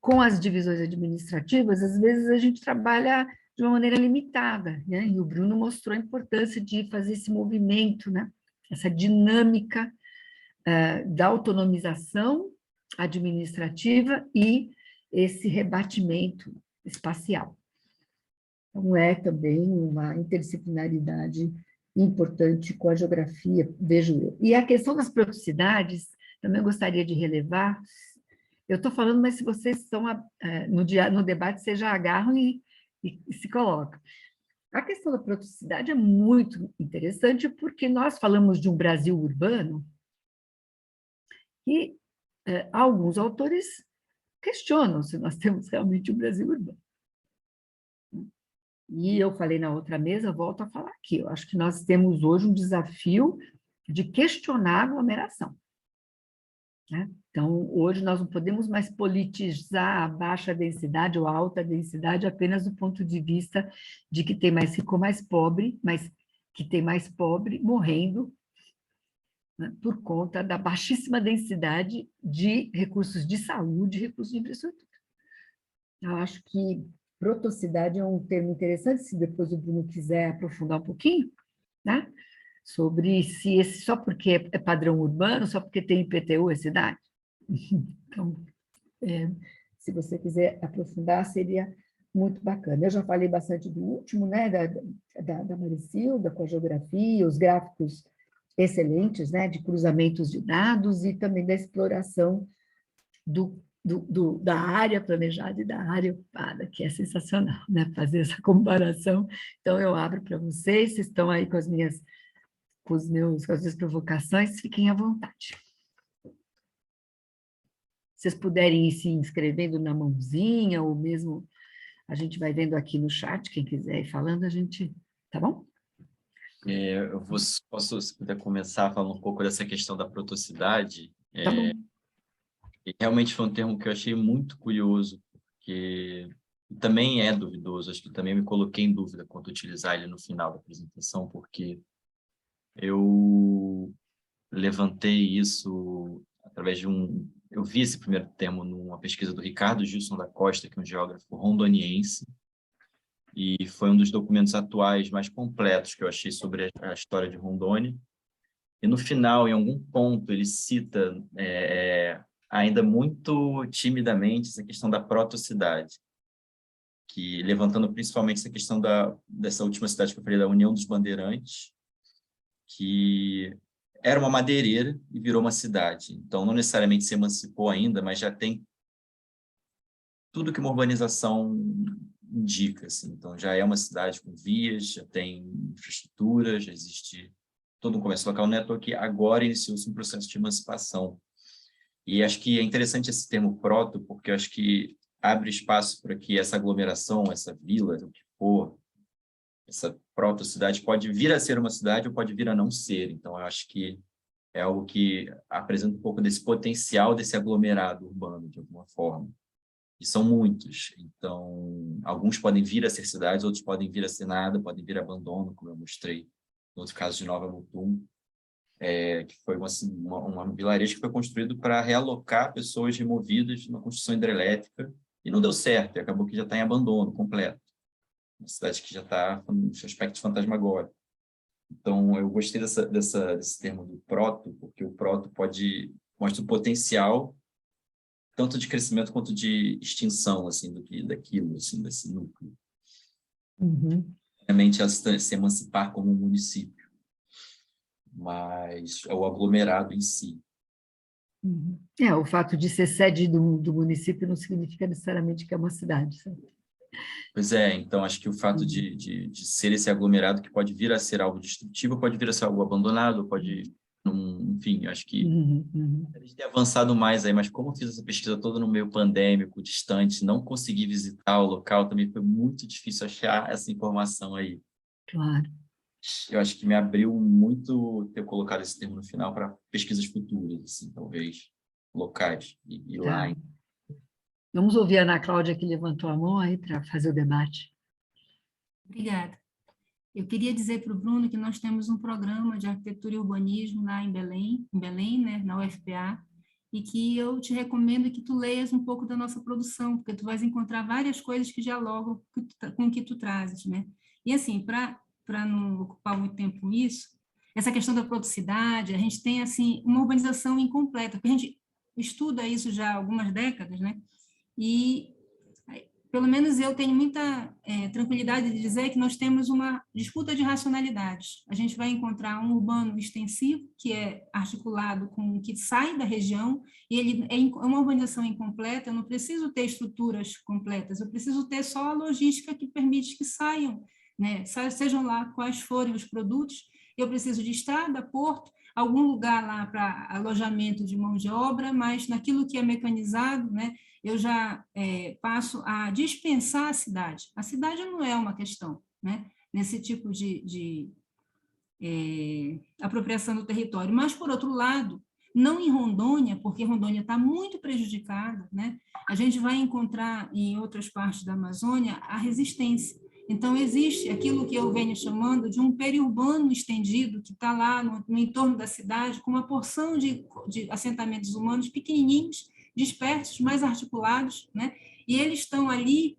com as divisões administrativas, às vezes a gente trabalha de uma maneira limitada, né? E o Bruno mostrou a importância de fazer esse movimento, né? Essa dinâmica da autonomização administrativa e esse rebatimento espacial. Então, é também uma interdisciplinaridade importante com a geografia, vejo eu. E a questão das praticidades, também gostaria de relevar. Eu estou falando, mas se vocês estão no debate, vocês já agarram e se colocam. A questão da protocicidade é muito interessante, porque nós falamos de um Brasil urbano e alguns autores questionam se nós temos realmente um Brasil urbano. E eu falei na outra mesa, volto a falar aqui, eu acho que nós temos hoje um desafio de questionar a aglomeração. Né? Então, hoje nós não podemos mais politizar a baixa densidade ou a alta densidade apenas do ponto de vista de que tem mais rico ou mais pobre, mas que tem mais pobre morrendo, né, por conta da baixíssima densidade de recursos de saúde, recursos de infraestrutura. Eu acho que protocidade é um termo interessante, se depois o Bruno quiser aprofundar um pouquinho, né? Sobre se esse só porque é padrão urbano, só porque tem IPTU é cidade. Então, se você quiser aprofundar, seria muito bacana. Eu já falei bastante do último, né, da Maricilda, com a geografia, os gráficos excelentes, né, de cruzamentos de dados e também da exploração da área planejada e da área ocupada, que é sensacional, né, fazer essa comparação. Então, eu abro para vocês estão aí com as minhas provocações, fiquem à vontade. Se vocês puderem ir se inscrevendo na mãozinha, ou mesmo a gente vai vendo aqui no chat, quem quiser ir falando, a gente... Tá bom? Posso, se puder começar falando um pouco dessa questão da protocidade? Tá bom. E realmente foi um termo que eu achei muito curioso, porque também é duvidoso, acho que também me coloquei em dúvida quanto utilizar ele no final da apresentação, porque eu levantei isso através de eu vi esse primeiro termo numa pesquisa do Ricardo Gilson da Costa, que é um geógrafo rondoniense, e foi um dos documentos atuais mais completos que eu achei sobre a história de Rondônia. E no final, em algum ponto, ele cita ainda muito timidamente essa questão da protocidade, que levantando principalmente essa questão dessa última cidade que eu falei, da União dos Bandeirantes, que era uma madeireira e virou uma cidade. Então, não necessariamente se emancipou ainda, mas já tem tudo que uma urbanização indica. Assim. Então, já é uma cidade com vias, já tem infraestrutura, já existe todo um comércio local. Não é à toa que agora iniciou-se um processo de emancipação. E acho que é interessante esse termo proto, porque eu acho que abre espaço para que essa aglomeração, essa vila, o que for, essa proto-cidade pode vir a ser uma cidade ou pode vir a não ser. Então, eu acho que é algo que apresenta um pouco desse potencial desse aglomerado urbano, de alguma forma. E são muitos. Então, alguns podem vir a ser cidades, outros podem vir a ser nada, podem vir a abandono, como eu mostrei no outro caso de Nova Mutum, que foi um vilarejo que foi construído para realocar pessoas removidas de uma construção hidrelétrica e não deu certo, e acabou que já está em abandono completo. Uma cidade que já está com seu aspecto fantasmagórico. Então, eu gostei desse termo do proto, porque o proto mostra o potencial tanto de crescimento quanto de extinção, assim, daquilo, assim, desse núcleo. Uhum. Realmente, se emancipar como um município, mas é o aglomerado em si. Uhum. O fato de ser sede do município não significa necessariamente que é uma cidade, sabe? Pois é, então acho que o fato de ser esse aglomerado que pode vir a ser algo destrutivo, pode vir a ser algo abandonado, pode, enfim, acho que a gente tem avançado mais aí, mas como eu fiz essa pesquisa toda no meio pandêmico, distante, não consegui visitar o local, também foi muito difícil achar essa informação aí. Claro. Eu acho que me abriu muito ter colocado esse termo no final para pesquisas futuras, assim, talvez, locais, e lá. Vamos ouvir a Ana Cláudia, que levantou a mão aí para fazer o debate. Obrigada. Eu queria dizer para o Bruno que nós temos um programa de arquitetura e urbanismo lá em Belém, né, na UFPA, e que eu te recomendo que tu leias um pouco da nossa produção, porque tu vais encontrar várias coisas que dialogam com o que tu trazes, né? E assim, para não ocupar muito tempo com isso, essa questão da protocidade, a gente tem assim uma urbanização incompleta, porque a gente estuda isso já há algumas décadas, né? E pelo menos eu tenho muita tranquilidade de dizer que nós temos uma disputa de racionalidades. A gente vai encontrar um urbano extensivo, que é articulado com o que sai da região, e ele é uma urbanização incompleta. Eu não preciso ter estruturas completas, eu preciso ter só a logística que permite que saiam, né? Sejam lá quais forem os produtos. Eu preciso de estrada, porto, algum lugar lá para alojamento de mão de obra, mas naquilo que é mecanizado, né? Eu já passo a dispensar a cidade. A cidade não é uma questão, né, nesse tipo de apropriação do território. Mas, por outro lado, não em Rondônia, porque Rondônia está muito prejudicada, né, a gente vai encontrar em outras partes da Amazônia a resistência. Então, existe aquilo que eu venho chamando de um periurbano estendido, que está lá no entorno da cidade, com uma porção de assentamentos humanos pequenininhos, dispersos, mais articulados, né? E eles estão ali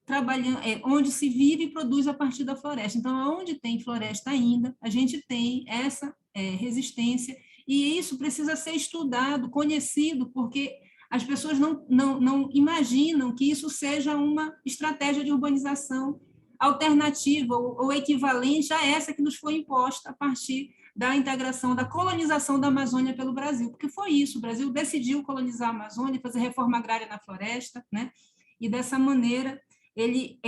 trabalhando, onde se vive e produz a partir da floresta. Então, onde tem floresta ainda, a gente tem essa resistência, e isso precisa ser estudado, conhecido, porque as pessoas não imaginam que isso seja uma estratégia de urbanização alternativa ou equivalente a essa que nos foi imposta a partir da integração, da colonização da Amazônia pelo Brasil, porque foi isso, o Brasil decidiu colonizar a Amazônia, fazer reforma agrária na floresta, né? E dessa maneira ele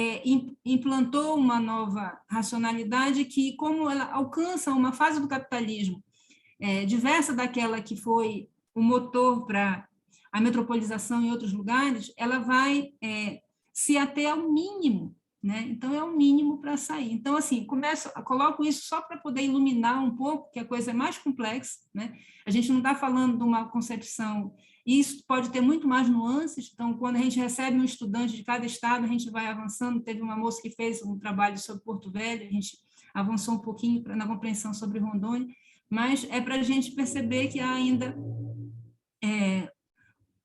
implantou uma nova racionalidade que, como ela alcança uma fase do capitalismo diversa daquela que foi o motor para a metropolização em outros lugares, ela vai se ater ao mínimo, né? Então, é o mínimo para sair. Então, assim, coloco isso só para poder iluminar um pouco, que a coisa é mais complexa, né? A gente não está falando de uma concepção, e isso pode ter muito mais nuances. Então, quando a gente recebe um estudante de cada estado, a gente vai avançando. Teve uma moça que fez um trabalho sobre Porto Velho, a gente avançou um pouquinho na compreensão sobre Rondônia, mas é para a gente perceber que há ainda...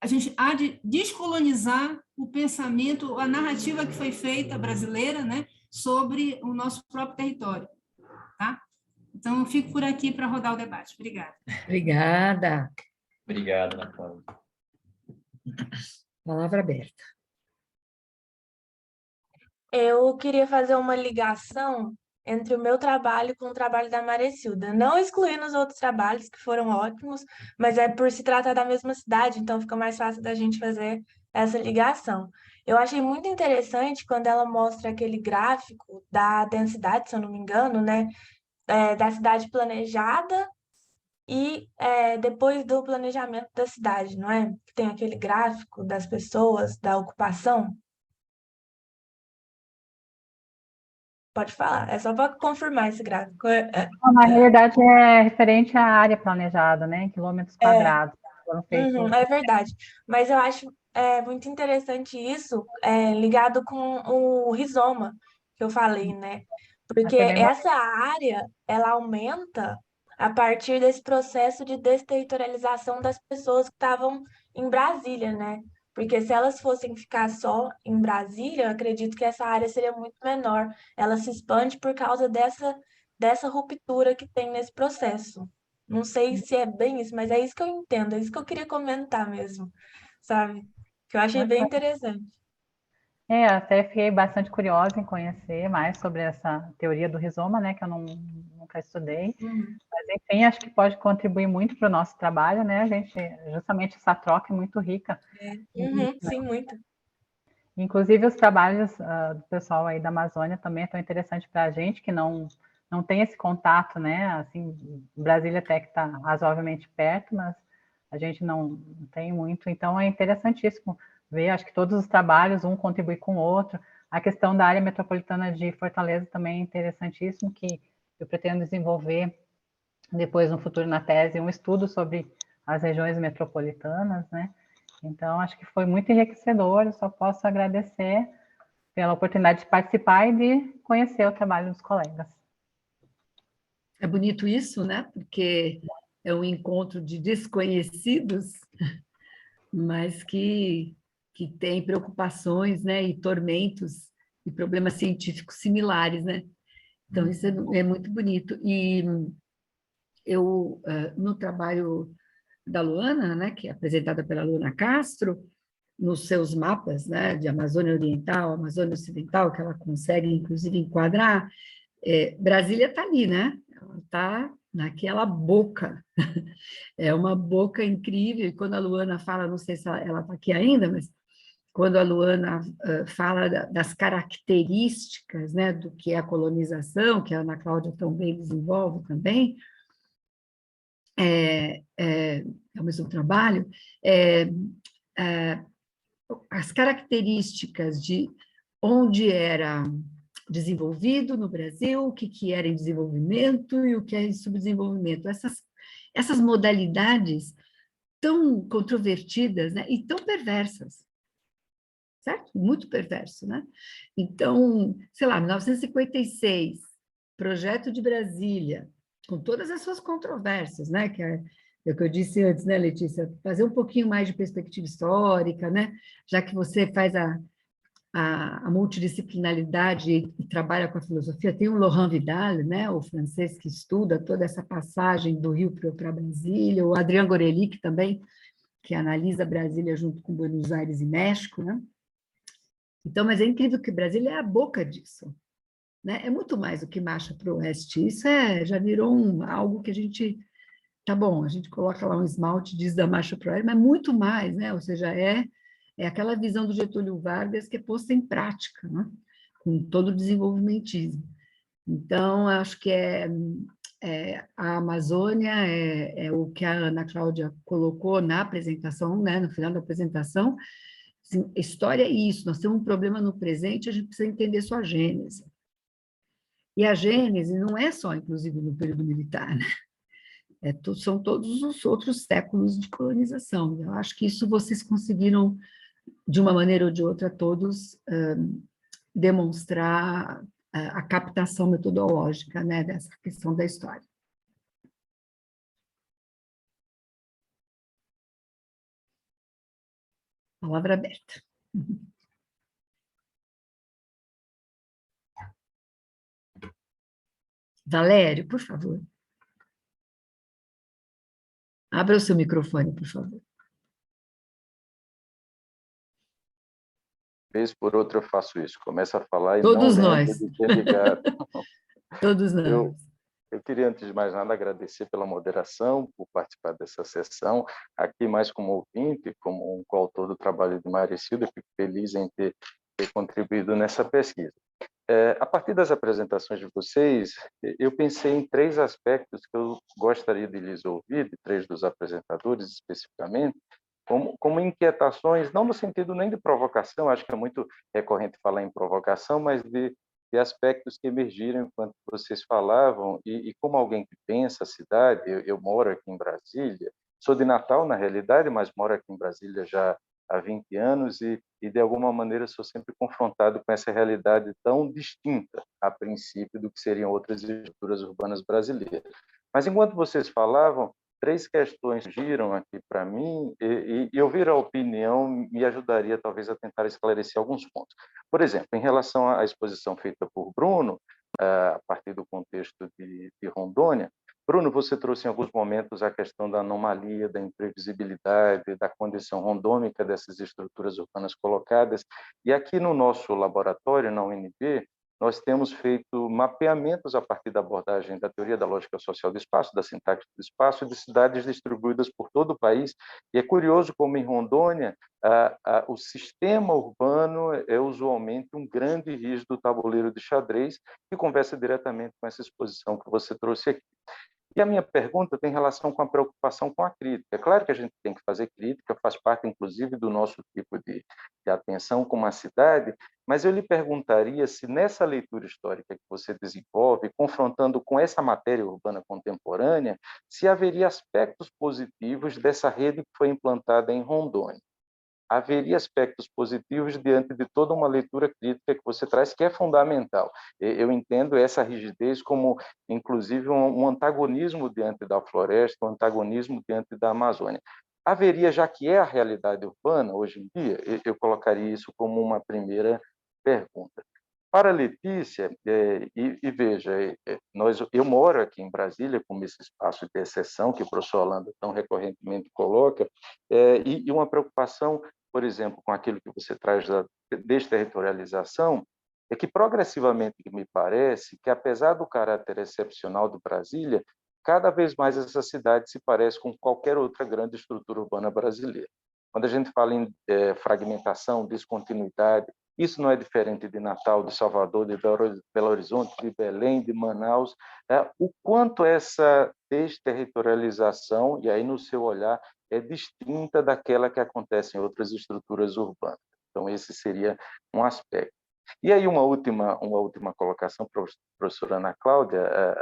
a gente há de descolonizar o pensamento, a narrativa que foi feita brasileira, né, sobre o nosso próprio território, tá? Então, eu fico por aqui para rodar o debate. Obrigada. Obrigada. Obrigado, Ana Cláudia. Palavra aberta. Eu queria fazer uma ligação entre o meu trabalho com o trabalho da Marecilda, não excluindo os outros trabalhos que foram ótimos, mas é por se tratar da mesma cidade, então fica mais fácil da gente fazer essa ligação. Eu achei muito interessante quando ela mostra aquele gráfico da densidade, se eu não me engano, né, da cidade planejada e depois do planejamento da cidade, não é? Tem aquele gráfico das pessoas, da ocupação. Pode falar, é só para confirmar esse gráfico. Na realidade, é referente à área planejada, né? Em quilômetros quadrados. Foram feitos. É verdade. Mas eu acho muito interessante isso, ligado com o rizoma que eu falei, né? Porque essa área, ela aumenta a partir desse processo de desterritorialização das pessoas que estavam em Brasília, né? Porque se elas fossem ficar só em Brasília, eu acredito que essa área seria muito menor. Ela se expande por causa dessa ruptura que tem nesse processo. Não sei se é bem isso, mas é isso que eu entendo, é isso que eu queria comentar mesmo, sabe? Que eu achei bem interessante. Até fiquei bastante curiosa em conhecer mais sobre essa teoria do rizoma, né, que eu nunca estudei. Mas, enfim, acho que pode contribuir muito para o nosso trabalho, né, a gente, justamente essa troca é muito rica. Sim, muito. Inclusive, os trabalhos do pessoal aí da Amazônia também estão interessantes para a gente, que não tem esse contato, né, assim, Brasília até que está razoavelmente perto, mas a gente não tem muito, então é interessantíssimo ver, acho que todos os trabalhos, um contribui com o outro. A questão da área metropolitana de Fortaleza também é interessantíssimo, que eu pretendo desenvolver depois, no futuro, na tese, um estudo sobre as regiões metropolitanas, né? Então, acho que foi muito enriquecedor, eu só posso agradecer pela oportunidade de participar e de conhecer o trabalho dos colegas. É bonito isso, né? Porque é um encontro de desconhecidos, mas que têm preocupações, né? E tormentos e problemas científicos similares, né? Então, isso é muito bonito. E eu, no trabalho da Luana, né, que é apresentada pela Luana Castro, nos seus mapas, né, de Amazônia Oriental, Amazônia Ocidental, que ela consegue, inclusive, enquadrar, Brasília está ali, né? Ela está naquela boca. É uma boca incrível, e quando a Luana fala, não sei se ela está aqui ainda, mas quando a Luana fala das características, né, do que é a colonização, que a Ana Cláudia tão bem desenvolve também, é o mesmo trabalho, as características de onde era desenvolvido no Brasil, o que era em desenvolvimento e o que é em subdesenvolvimento. Essas modalidades tão controvertidas, né, e tão perversas, certo? Muito perverso, né? Então, sei lá, 1956, Projeto de Brasília, com todas as suas controvérsias, né? Que é o que eu disse antes, né, Letícia? Fazer um pouquinho mais de perspectiva histórica, né? Já que você faz a multidisciplinaridade e trabalha com a filosofia, tem o Laurent Vidal, né, o francês que estuda toda essa passagem do Rio para Brasília, o Adrien Gorelick também, que analisa Brasília junto com Buenos Aires e México, né? Então, mas é incrível que Brasília é a boca disso, né? É muito mais do que marcha para o oeste, isso já virou algo que a gente, tá bom, a gente coloca lá um esmalte, diz da marcha para o oeste, mas muito mais, né? Ou seja, é aquela visão do Getúlio Vargas que é posta em prática, né? Com todo o desenvolvimentismo. Então, acho que a Amazônia é o que a Ana Cláudia colocou na apresentação, né? No final da apresentação. Assim, história é isso, nós temos um problema no presente, a gente precisa entender sua gênese. E a gênese não é só, inclusive, no período militar, né? São todos os outros séculos de colonização. Eu acho que isso vocês conseguiram, de uma maneira ou de outra, todos demonstrar a captação metodológica, né, dessa questão da história. Palavra aberta. Valério, por favor. Abra o seu microfone, por favor. Vez por outra eu faço isso, começo a falar e Todos não nós. lembro de ter ligado. Todos nós. Eu queria, antes de mais nada, agradecer pela moderação, por participar dessa sessão, aqui mais como ouvinte, como um coautor do trabalho de Maricilda, fico feliz em ter contribuído nessa pesquisa. A partir das apresentações de vocês, eu pensei em 3 aspectos que eu gostaria de lhes ouvir, de 3 dos apresentadores especificamente, como inquietações, não no sentido nem de provocação, acho que é muito recorrente falar em provocação, mas de aspectos que emergiram enquanto vocês falavam, e como alguém que pensa a cidade, eu moro aqui em Brasília, sou de Natal, na realidade, mas moro aqui em Brasília já há 20 anos e de alguma maneira sou sempre confrontado com essa realidade tão distinta, a princípio, do que seriam outras estruturas urbanas brasileiras. Mas enquanto vocês falavam, 3 questões surgiram aqui para mim e ouvir a opinião me ajudaria talvez a tentar esclarecer alguns pontos. Por exemplo, em relação à exposição feita por Bruno, a partir do contexto de Rondônia, Bruno, você trouxe em alguns momentos a questão da anomalia, da imprevisibilidade, da condição randômica dessas estruturas urbanas colocadas. E aqui no nosso laboratório, na UNB, nós temos feito mapeamentos a partir da abordagem da teoria da lógica social do espaço, da sintaxe do espaço, de cidades distribuídas por todo o país. E é curioso como em Rondônia, o sistema urbano é usualmente um grande e rígido tabuleiro de xadrez que conversa diretamente com essa exposição que você trouxe aqui. E a minha pergunta tem relação com a preocupação com a crítica. É claro que a gente tem que fazer crítica, faz parte, inclusive, do nosso tipo de atenção como a cidade, mas eu lhe perguntaria se nessa leitura histórica que você desenvolve, confrontando com essa matéria urbana contemporânea, se haveria aspectos positivos dessa rede que foi implantada em Rondônia. Haveria aspectos positivos diante de toda uma leitura crítica que você traz, que é fundamental. Eu entendo essa rigidez como, inclusive, um antagonismo diante da floresta, um antagonismo diante da Amazônia. Haveria, já que é a realidade urbana hoje em dia, eu colocaria isso como uma primeira pergunta. Para a Letícia, veja, eu moro aqui em Brasília, como esse espaço de exceção que o professor Holanda tão recorrentemente coloca, e uma preocupação por exemplo, com aquilo que você traz da desterritorialização, é que progressivamente me parece que, apesar do caráter excepcional do Brasília, cada vez mais essa cidade se parece com qualquer outra grande estrutura urbana brasileira. Quando a gente fala em fragmentação, descontinuidade, isso não é diferente de Natal, de Salvador, de Belo Horizonte, de Belém, de Manaus. O quanto essa desterritorialização, e aí no seu olhar, é distinta daquela que acontece em outras estruturas urbanas. Então, esse seria um aspecto. E aí uma última colocação, professora Ana Cláudia,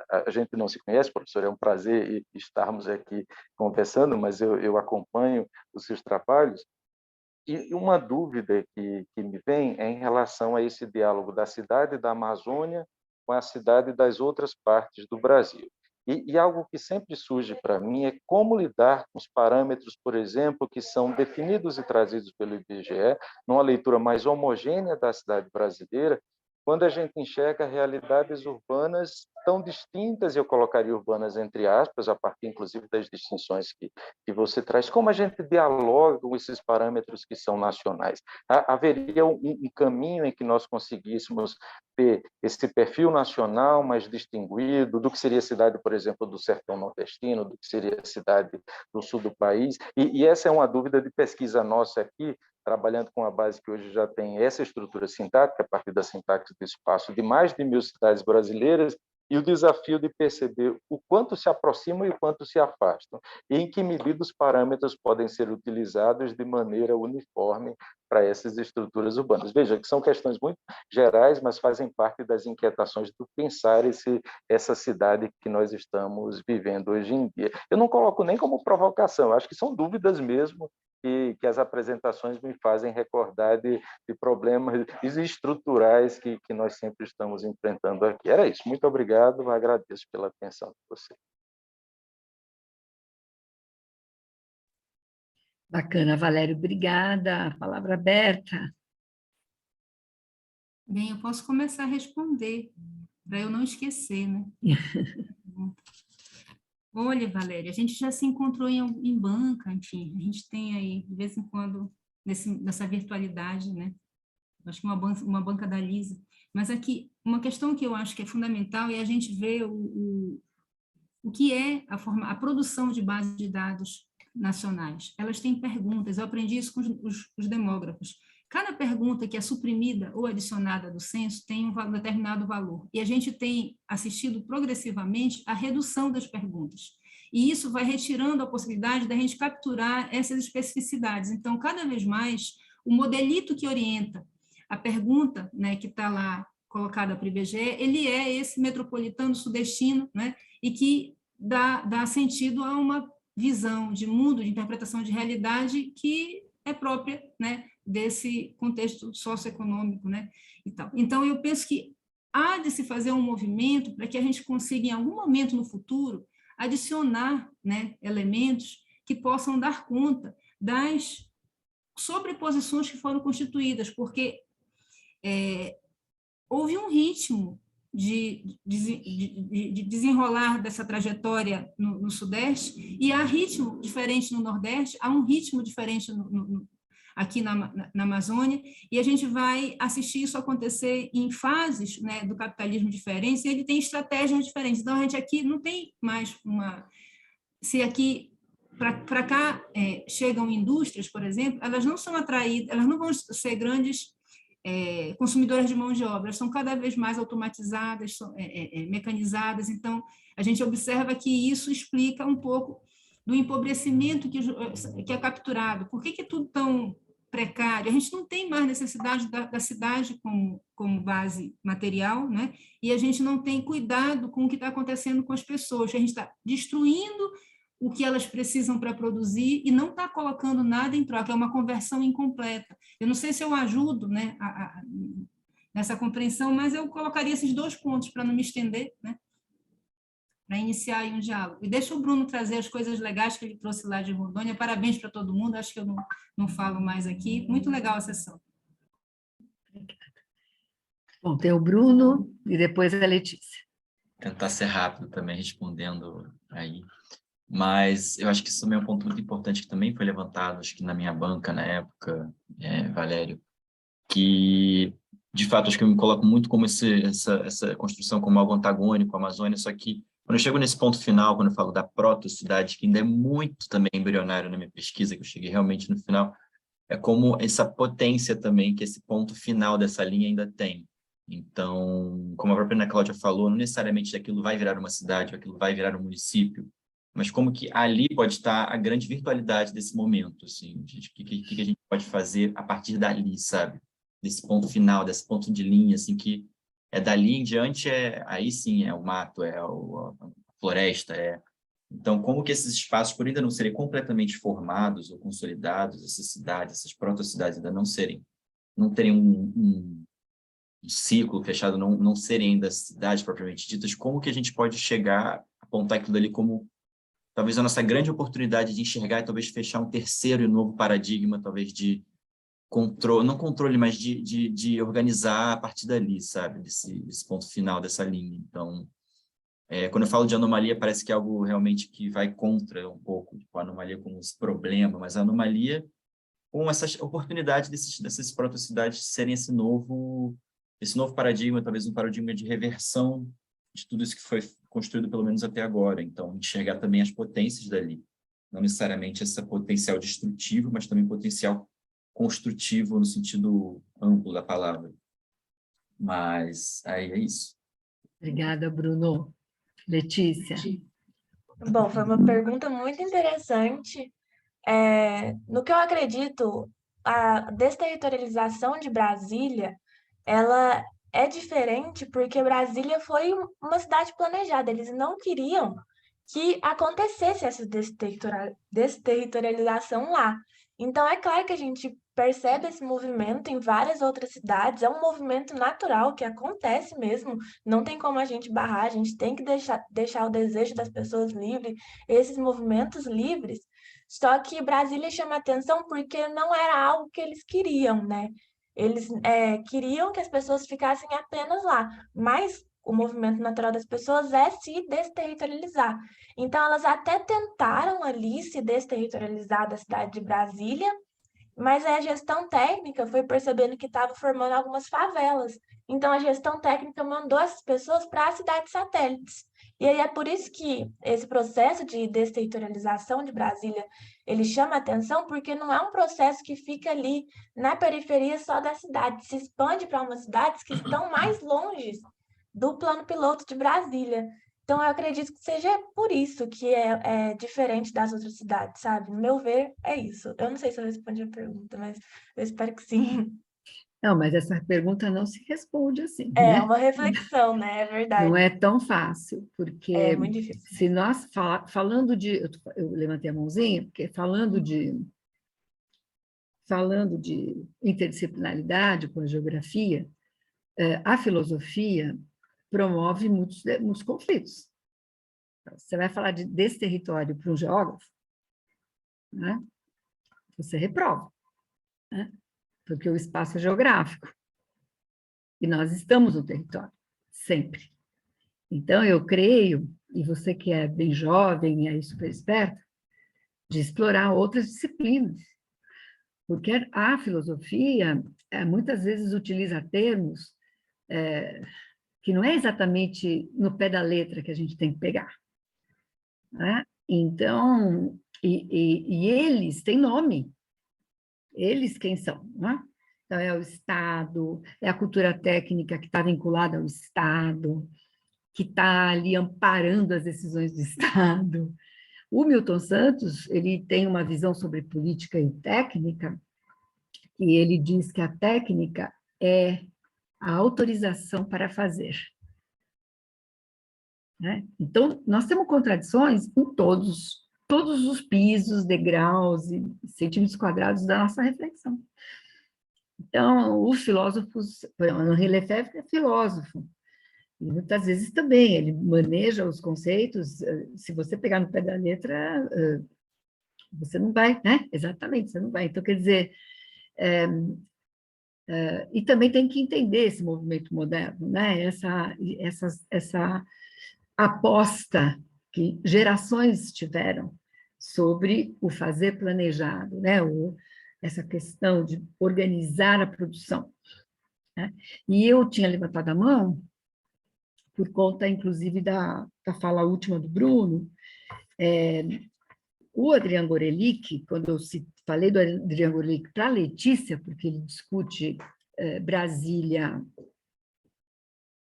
a gente não se conhece, professora, é um prazer estarmos aqui conversando, mas eu acompanho os seus trabalhos, e uma dúvida que me vem é em relação a esse diálogo da cidade da Amazônia com a cidade das outras partes do Brasil. E algo que sempre surge para mim é como lidar com os parâmetros, por exemplo, que são definidos e trazidos pelo IBGE, numa leitura mais homogênea da cidade brasileira, quando a gente enxerga realidades urbanas tão distintas, eu colocaria urbanas entre aspas, a partir, inclusive, das distinções que você traz, como a gente dialoga com esses parâmetros que são nacionais? Haveria um caminho em que nós conseguíssemos ter esse perfil nacional mais distinguido do que seria a cidade, por exemplo, do sertão nordestino, do que seria a cidade do sul do país? E essa é uma dúvida de pesquisa nossa aqui, trabalhando com a base que hoje já tem essa estrutura sintática, a partir da sintaxe do espaço de mais de 1000 cidades brasileiras, e o desafio de perceber o quanto se aproximam e o quanto se afastam, e em que medida os parâmetros podem ser utilizados de maneira uniforme para essas estruturas urbanas. Veja que são questões muito gerais, mas fazem parte das inquietações do pensar essa cidade que nós estamos vivendo hoje em dia. Eu não coloco nem como provocação, acho que são dúvidas mesmo, que as apresentações me fazem recordar de problemas estruturais que nós sempre estamos enfrentando aqui. Era isso. Muito obrigado, agradeço pela atenção de vocês. Bacana, Valério, obrigada. A palavra aberta. Bem, eu posso começar a responder, para eu não esquecer, né? Olha, Valéria, a gente já se encontrou em banca, enfim, a gente tem aí, de vez em quando, nessa virtualidade, né? Acho que uma banca da Lisa. Mas aqui, uma questão que eu acho que é fundamental é a gente ver o que é a produção de bases de dados nacionais. Elas têm perguntas, eu aprendi isso com os demógrafos. Cada pergunta que é suprimida ou adicionada do censo tem um determinado valor, e a gente tem assistido progressivamente à redução das perguntas, e isso vai retirando a possibilidade da gente capturar essas especificidades. Então, cada vez mais, o modelito que orienta a pergunta, né, que está lá colocada para o IBGE, ele é esse metropolitano sudestino, né, e que dá sentido a uma visão de mundo, de interpretação de realidade que é própria, né, desse contexto socioeconômico, né, e tal. Então, eu penso que há de se fazer um movimento para que a gente consiga, em algum momento no futuro, adicionar, né, elementos que possam dar conta das sobreposições que foram constituídas, porque houve um ritmo de desenrolar dessa trajetória no Sudeste, e há ritmo diferente no Nordeste, há um ritmo diferente aqui na Amazônia, e a gente vai assistir isso acontecer em fases, né, do capitalismo diferentes, e ele tem estratégias diferentes. Então, a gente aqui não tem mais uma... Se aqui, para cá, chegam indústrias, por exemplo, elas não são atraídas, elas não vão ser grandes consumidoras de mão de obra, são cada vez mais automatizadas, mecanizadas. Então, a gente observa que isso explica um pouco do empobrecimento que é capturado. Por que é tudo tão precário? A gente não tem mais necessidade da cidade como base material, né? E a gente não tem cuidado com o que está acontecendo com as pessoas. A gente está destruindo o que elas precisam para produzir e não está colocando nada em troca, é uma conversão incompleta. Eu não sei se eu ajudo, né, nessa compreensão, mas eu colocaria esses 2 pontos para não me estender, né, para iniciar aí um diálogo. E deixa o Bruno trazer as coisas legais que ele trouxe lá de Rondônia. Parabéns para todo mundo, acho que eu não falo mais aqui. Muito legal a sessão. Bom, tem o Bruno e depois a Letícia. Tentar ser rápido também, respondendo aí. Mas eu acho que isso também é um ponto muito importante que também foi levantado, acho que na minha banca na época, Valério, que, de fato, acho que eu me coloco muito como essa construção como algo antagônico à Amazônia, só que quando eu chego nesse ponto final, quando eu falo da proto-cidade, que ainda é muito também embrionário na minha pesquisa, que eu cheguei realmente no final, é como essa potência também que esse ponto final dessa linha ainda tem. Então, como a própria Ana Cláudia falou, não necessariamente aquilo vai virar uma cidade, ou aquilo vai virar um município, mas como que ali pode estar a grande virtualidade desse momento, assim, de que a gente pode fazer a partir dali, sabe? Desse ponto final, desse ponto de linha, assim, que dali em diante, aí sim, é o mato, a floresta, Então, como que esses espaços, por ainda não serem completamente formados ou consolidados, essas cidades, essas proto-cidades ainda não terem um ciclo fechado, não serem ainda cidades propriamente ditas, como que a gente pode chegar, apontar aquilo ali como talvez a nossa grande oportunidade de enxergar e talvez fechar um terceiro e novo paradigma, talvez de controle, não controle, mas de organizar a partir dali, sabe? Desse ponto final dessa linha. Então, quando eu falo de anomalia, parece que é algo realmente que vai contra um pouco, tipo, a anomalia como esse problema, mas a anomalia com essa oportunidade dessas proto-cidades serem esse novo paradigma, talvez um paradigma de reversão de tudo isso que foi construído, pelo menos até agora. Então, enxergar também as potências dali. Não necessariamente esse potencial destrutivo, mas também potencial construtivo no sentido amplo da palavra. Mas aí é isso. Obrigada, Bruno. Letícia. Bom, foi uma pergunta muito interessante. No que eu acredito, a desterritorialização de Brasília, ela é diferente porque Brasília foi uma cidade planejada. Eles não queriam que acontecesse essa desterritorialização lá. Então, é claro que a gente percebe esse movimento em várias outras cidades, é um movimento natural que acontece mesmo, não tem como a gente barrar, a gente tem que deixar o desejo das pessoas livre, esses movimentos livres, só que Brasília chama atenção porque não era algo que eles queriam, né? Eles queriam que as pessoas ficassem apenas lá, mas o movimento natural das pessoas é se desterritorializar. Então, elas até tentaram ali se desterritorializar da cidade de Brasília, mas a gestão técnica foi percebendo que estava formando algumas favelas. Então, a gestão técnica mandou essas pessoas para as cidades satélites. E aí é por isso que esse processo de desterritorialização de Brasília, ele chama atenção, porque não é um processo que fica ali na periferia só da cidade, se expande para umas cidades que estão mais longe do plano piloto de Brasília. Então, eu acredito que seja por isso que é diferente das outras cidades, sabe? No meu ver, é isso. Eu não sei se eu respondi a pergunta, mas eu espero que sim. Não, mas essa pergunta não se responde assim, É né? uma reflexão, né? É verdade. Não é tão fácil, porque É muito difícil. se nós falando de... Eu levantei a mãozinha, porque falando de interdisciplinaridade com a geografia, a filosofia promove muitos conflitos. Você vai falar desse território para um geógrafo, né? Você reprova, né? Porque o espaço é geográfico. E nós estamos no território, sempre. Então, eu creio, e você que é bem jovem e aí super esperto, de explorar outras disciplinas. Porque a filosofia, muitas vezes, utiliza termos que não é exatamente no pé da letra que a gente tem que pegar, né? Então, e eles têm nome. Eles quem são, né? Então, é o Estado, é a cultura técnica que está vinculada ao Estado, que está ali amparando as decisões do Estado. O Milton Santos, ele tem uma visão sobre política e técnica, e ele diz que a técnica é a autorização para fazer. Né? Então, nós temos contradições em todos os pisos, degraus e centímetros quadrados da nossa reflexão. Então, os filósofos, Henri Lefebvre é filósofo, e muitas vezes também, ele maneja os conceitos, se você pegar no pé da letra, você não vai, né? Exatamente, você não vai. Então, quer dizer, e também tem que entender esse movimento moderno, né? Essa aposta que gerações tiveram sobre o fazer planejado, né? Essa questão de organizar a produção, né? E eu tinha levantado a mão por conta, inclusive, da fala última do Bruno. O Adrian Gorelick, quando eu falei do Adrian Gorelick para a Letícia, porque ele discute Brasília,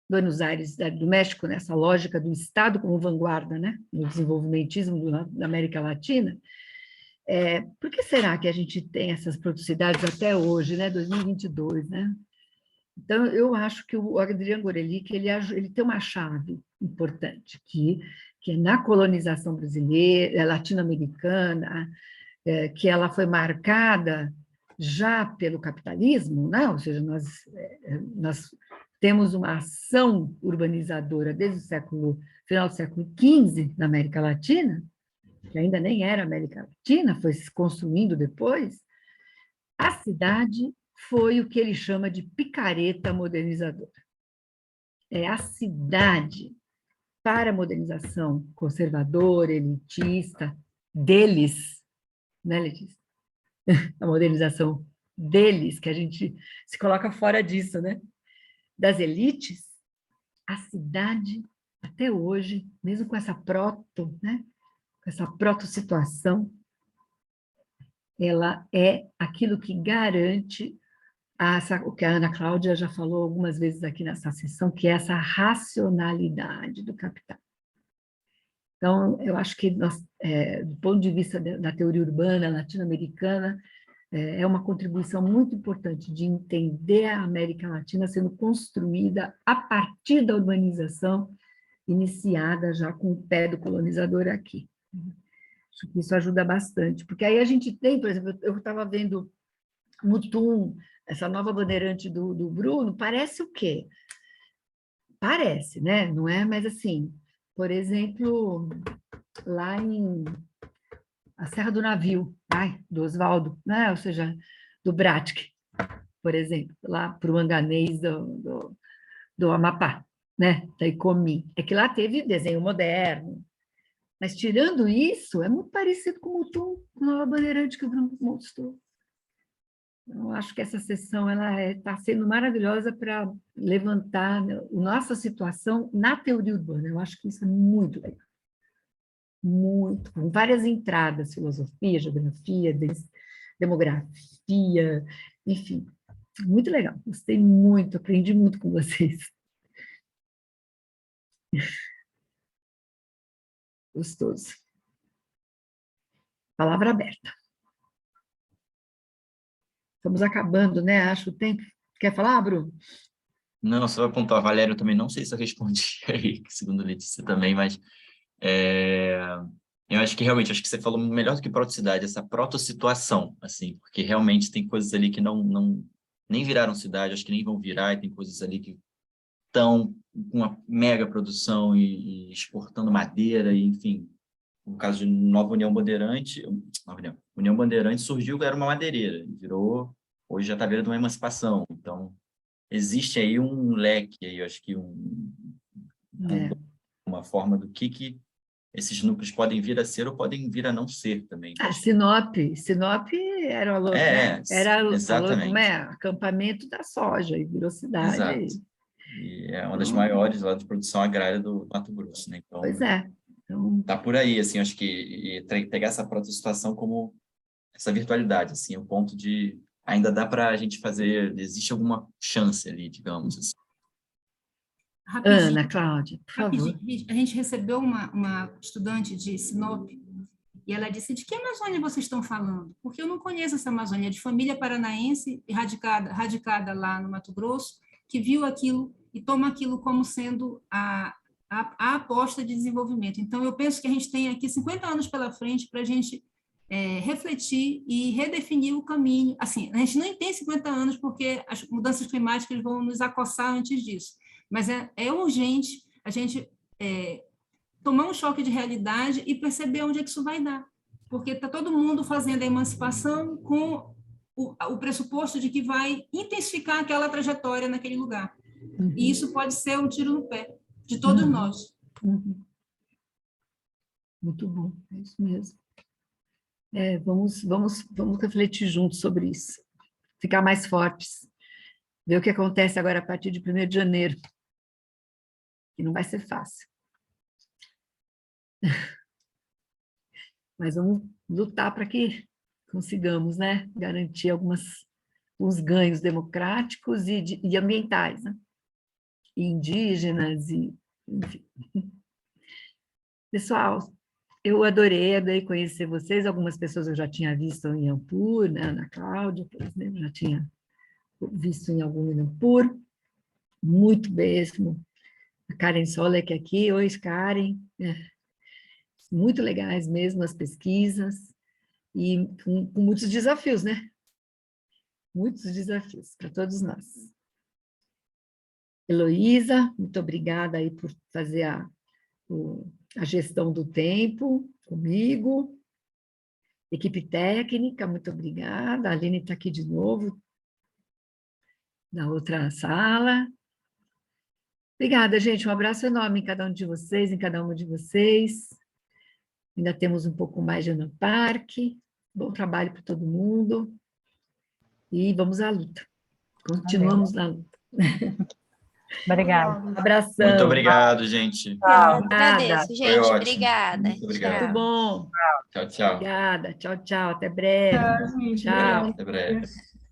Buenos Aires, do México, nessa lógica do Estado como vanguarda, né, no desenvolvimentismo da América Latina, por que será que a gente tem essas produtividades até hoje, né, 2022, né? Então, eu acho que o Adrian Gorelick ele tem uma chave importante, que é na colonização brasileira, latino-americana, que ela foi marcada já pelo capitalismo, né? Ou seja, nós temos uma ação urbanizadora desde o final do século XV na América Latina, que ainda nem era América Latina, foi se construindo depois. A cidade foi o que ele chama de picareta modernizadora. É a cidade para a modernização conservadora, elitista, deles, né, Letícia? A modernização deles, que a gente se coloca fora disso, né? Das elites, a cidade, até hoje, mesmo com essa né? Com essa proto-situação, ela é aquilo que garante o que a Ana Cláudia já falou algumas vezes aqui nessa sessão, que é essa racionalidade do capital. Então, eu acho que, do ponto de vista da teoria urbana latino-americana, é uma contribuição muito importante de entender a América Latina sendo construída a partir da urbanização iniciada já com o pé do colonizador aqui. Acho que isso ajuda bastante, porque aí a gente tem, por exemplo, eu estava vendo Mutum, essa nova bandeirante do Bruno, parece o quê? Parece, né? Não é? Mas, assim, por exemplo, lá em a Serra do Navio, do Oswaldo, né? Ou seja, do Bratic, por exemplo, lá para o manganês do Amapá, né? Da Icomi. É que lá teve desenho moderno, mas, tirando isso, é muito parecido com o Mutum, com a nova bandeirante que o Bruno mostrou. Eu acho que essa sessão está sendo maravilhosa para levantar a nossa situação na teoria urbana. Eu acho que isso é muito legal. Muito, com várias entradas, filosofia, geografia, demografia, enfim, muito legal. Gostei muito, aprendi muito com vocês. Gostoso. Palavra aberta. Estamos acabando, né? Acho o tempo. Quer falar, Bruno? Não, só apontar, Valério, eu também não sei se eu respondi aí, segundo a Letícia também, mas eu acho que realmente, acho que você falou melhor do que proto-cidade, essa proto-situação, assim, porque realmente tem coisas ali que nem viraram cidade, acho que nem vão virar, e tem coisas ali que estão com uma mega produção e exportando madeira, e, enfim, no caso de Nova União Bandeirante, União Bandeirante surgiu, era uma madeireira, virou, hoje já está vendo uma emancipação, então existe aí um leque, aí, eu acho que uma forma do que esses núcleos podem vir a ser ou podem vir a não ser também. Sinop era exatamente. Acampamento da soja, e virou cidade. Exato. E é uma das maiores lá de produção agrária do Mato Grosso, né? Então, pois é. Então, tá por aí, assim, acho que pegar essa proto-situação como essa virtualidade, assim, o ponto de ainda dá para a gente fazer, existe alguma chance ali, digamos assim. Rapidinho, Ana Cláudia, por favor. A gente recebeu uma estudante de Sinop e ela disse: de que Amazônia vocês estão falando? Porque eu não conheço essa Amazônia, de família paranaense radicada lá no Mato Grosso, que viu aquilo e toma aquilo como sendo a aposta de desenvolvimento. Então, eu penso que a gente tem aqui 50 anos pela frente para a gente refletir e redefinir o caminho. Assim, a gente nem tem 50 anos porque as mudanças climáticas vão nos acossar antes disso, mas é urgente a gente tomar um choque de realidade e perceber onde é que isso vai dar, porque está todo mundo fazendo a emancipação com o pressuposto de que vai intensificar aquela trajetória naquele lugar. E isso pode ser um tiro no pé de todos nós. Muito bom, é isso mesmo. Vamos refletir juntos sobre isso, ficar mais fortes, ver o que acontece agora a partir de 1º de janeiro, que não vai ser fácil. Mas vamos lutar para que consigamos, né, garantir uns ganhos democráticos e ambientais, né? E indígenas, enfim. Pessoal, eu adorei conhecer vocês. Algumas pessoas eu já tinha visto em Ampur, né? Ana Cláudia, por exemplo, já tinha visto em algum em Ampur. Muito mesmo. A Karen Solek aqui. Oi, Karen. Muito legais mesmo as pesquisas. E com muitos desafios, né? Muitos desafios para todos nós. Heloísa, muito obrigada aí por fazer a gestão do tempo comigo. Equipe técnica, muito obrigada. A Aline está aqui de novo, na outra sala. Obrigada, gente. Um abraço enorme em cada um de vocês, em cada uma de vocês. Ainda temos um pouco mais de Ana Parque. Bom trabalho para todo mundo. E vamos à luta. Continuamos na luta. Obrigada. Abração. Muito obrigado, gente. Eu agradeço, gente. Foi ótimo. Obrigada. Muito obrigado. Muito bom. Tchau, tchau. Obrigada. Tchau, tchau. Até breve. Tchau, gente. Tchau. Até breve.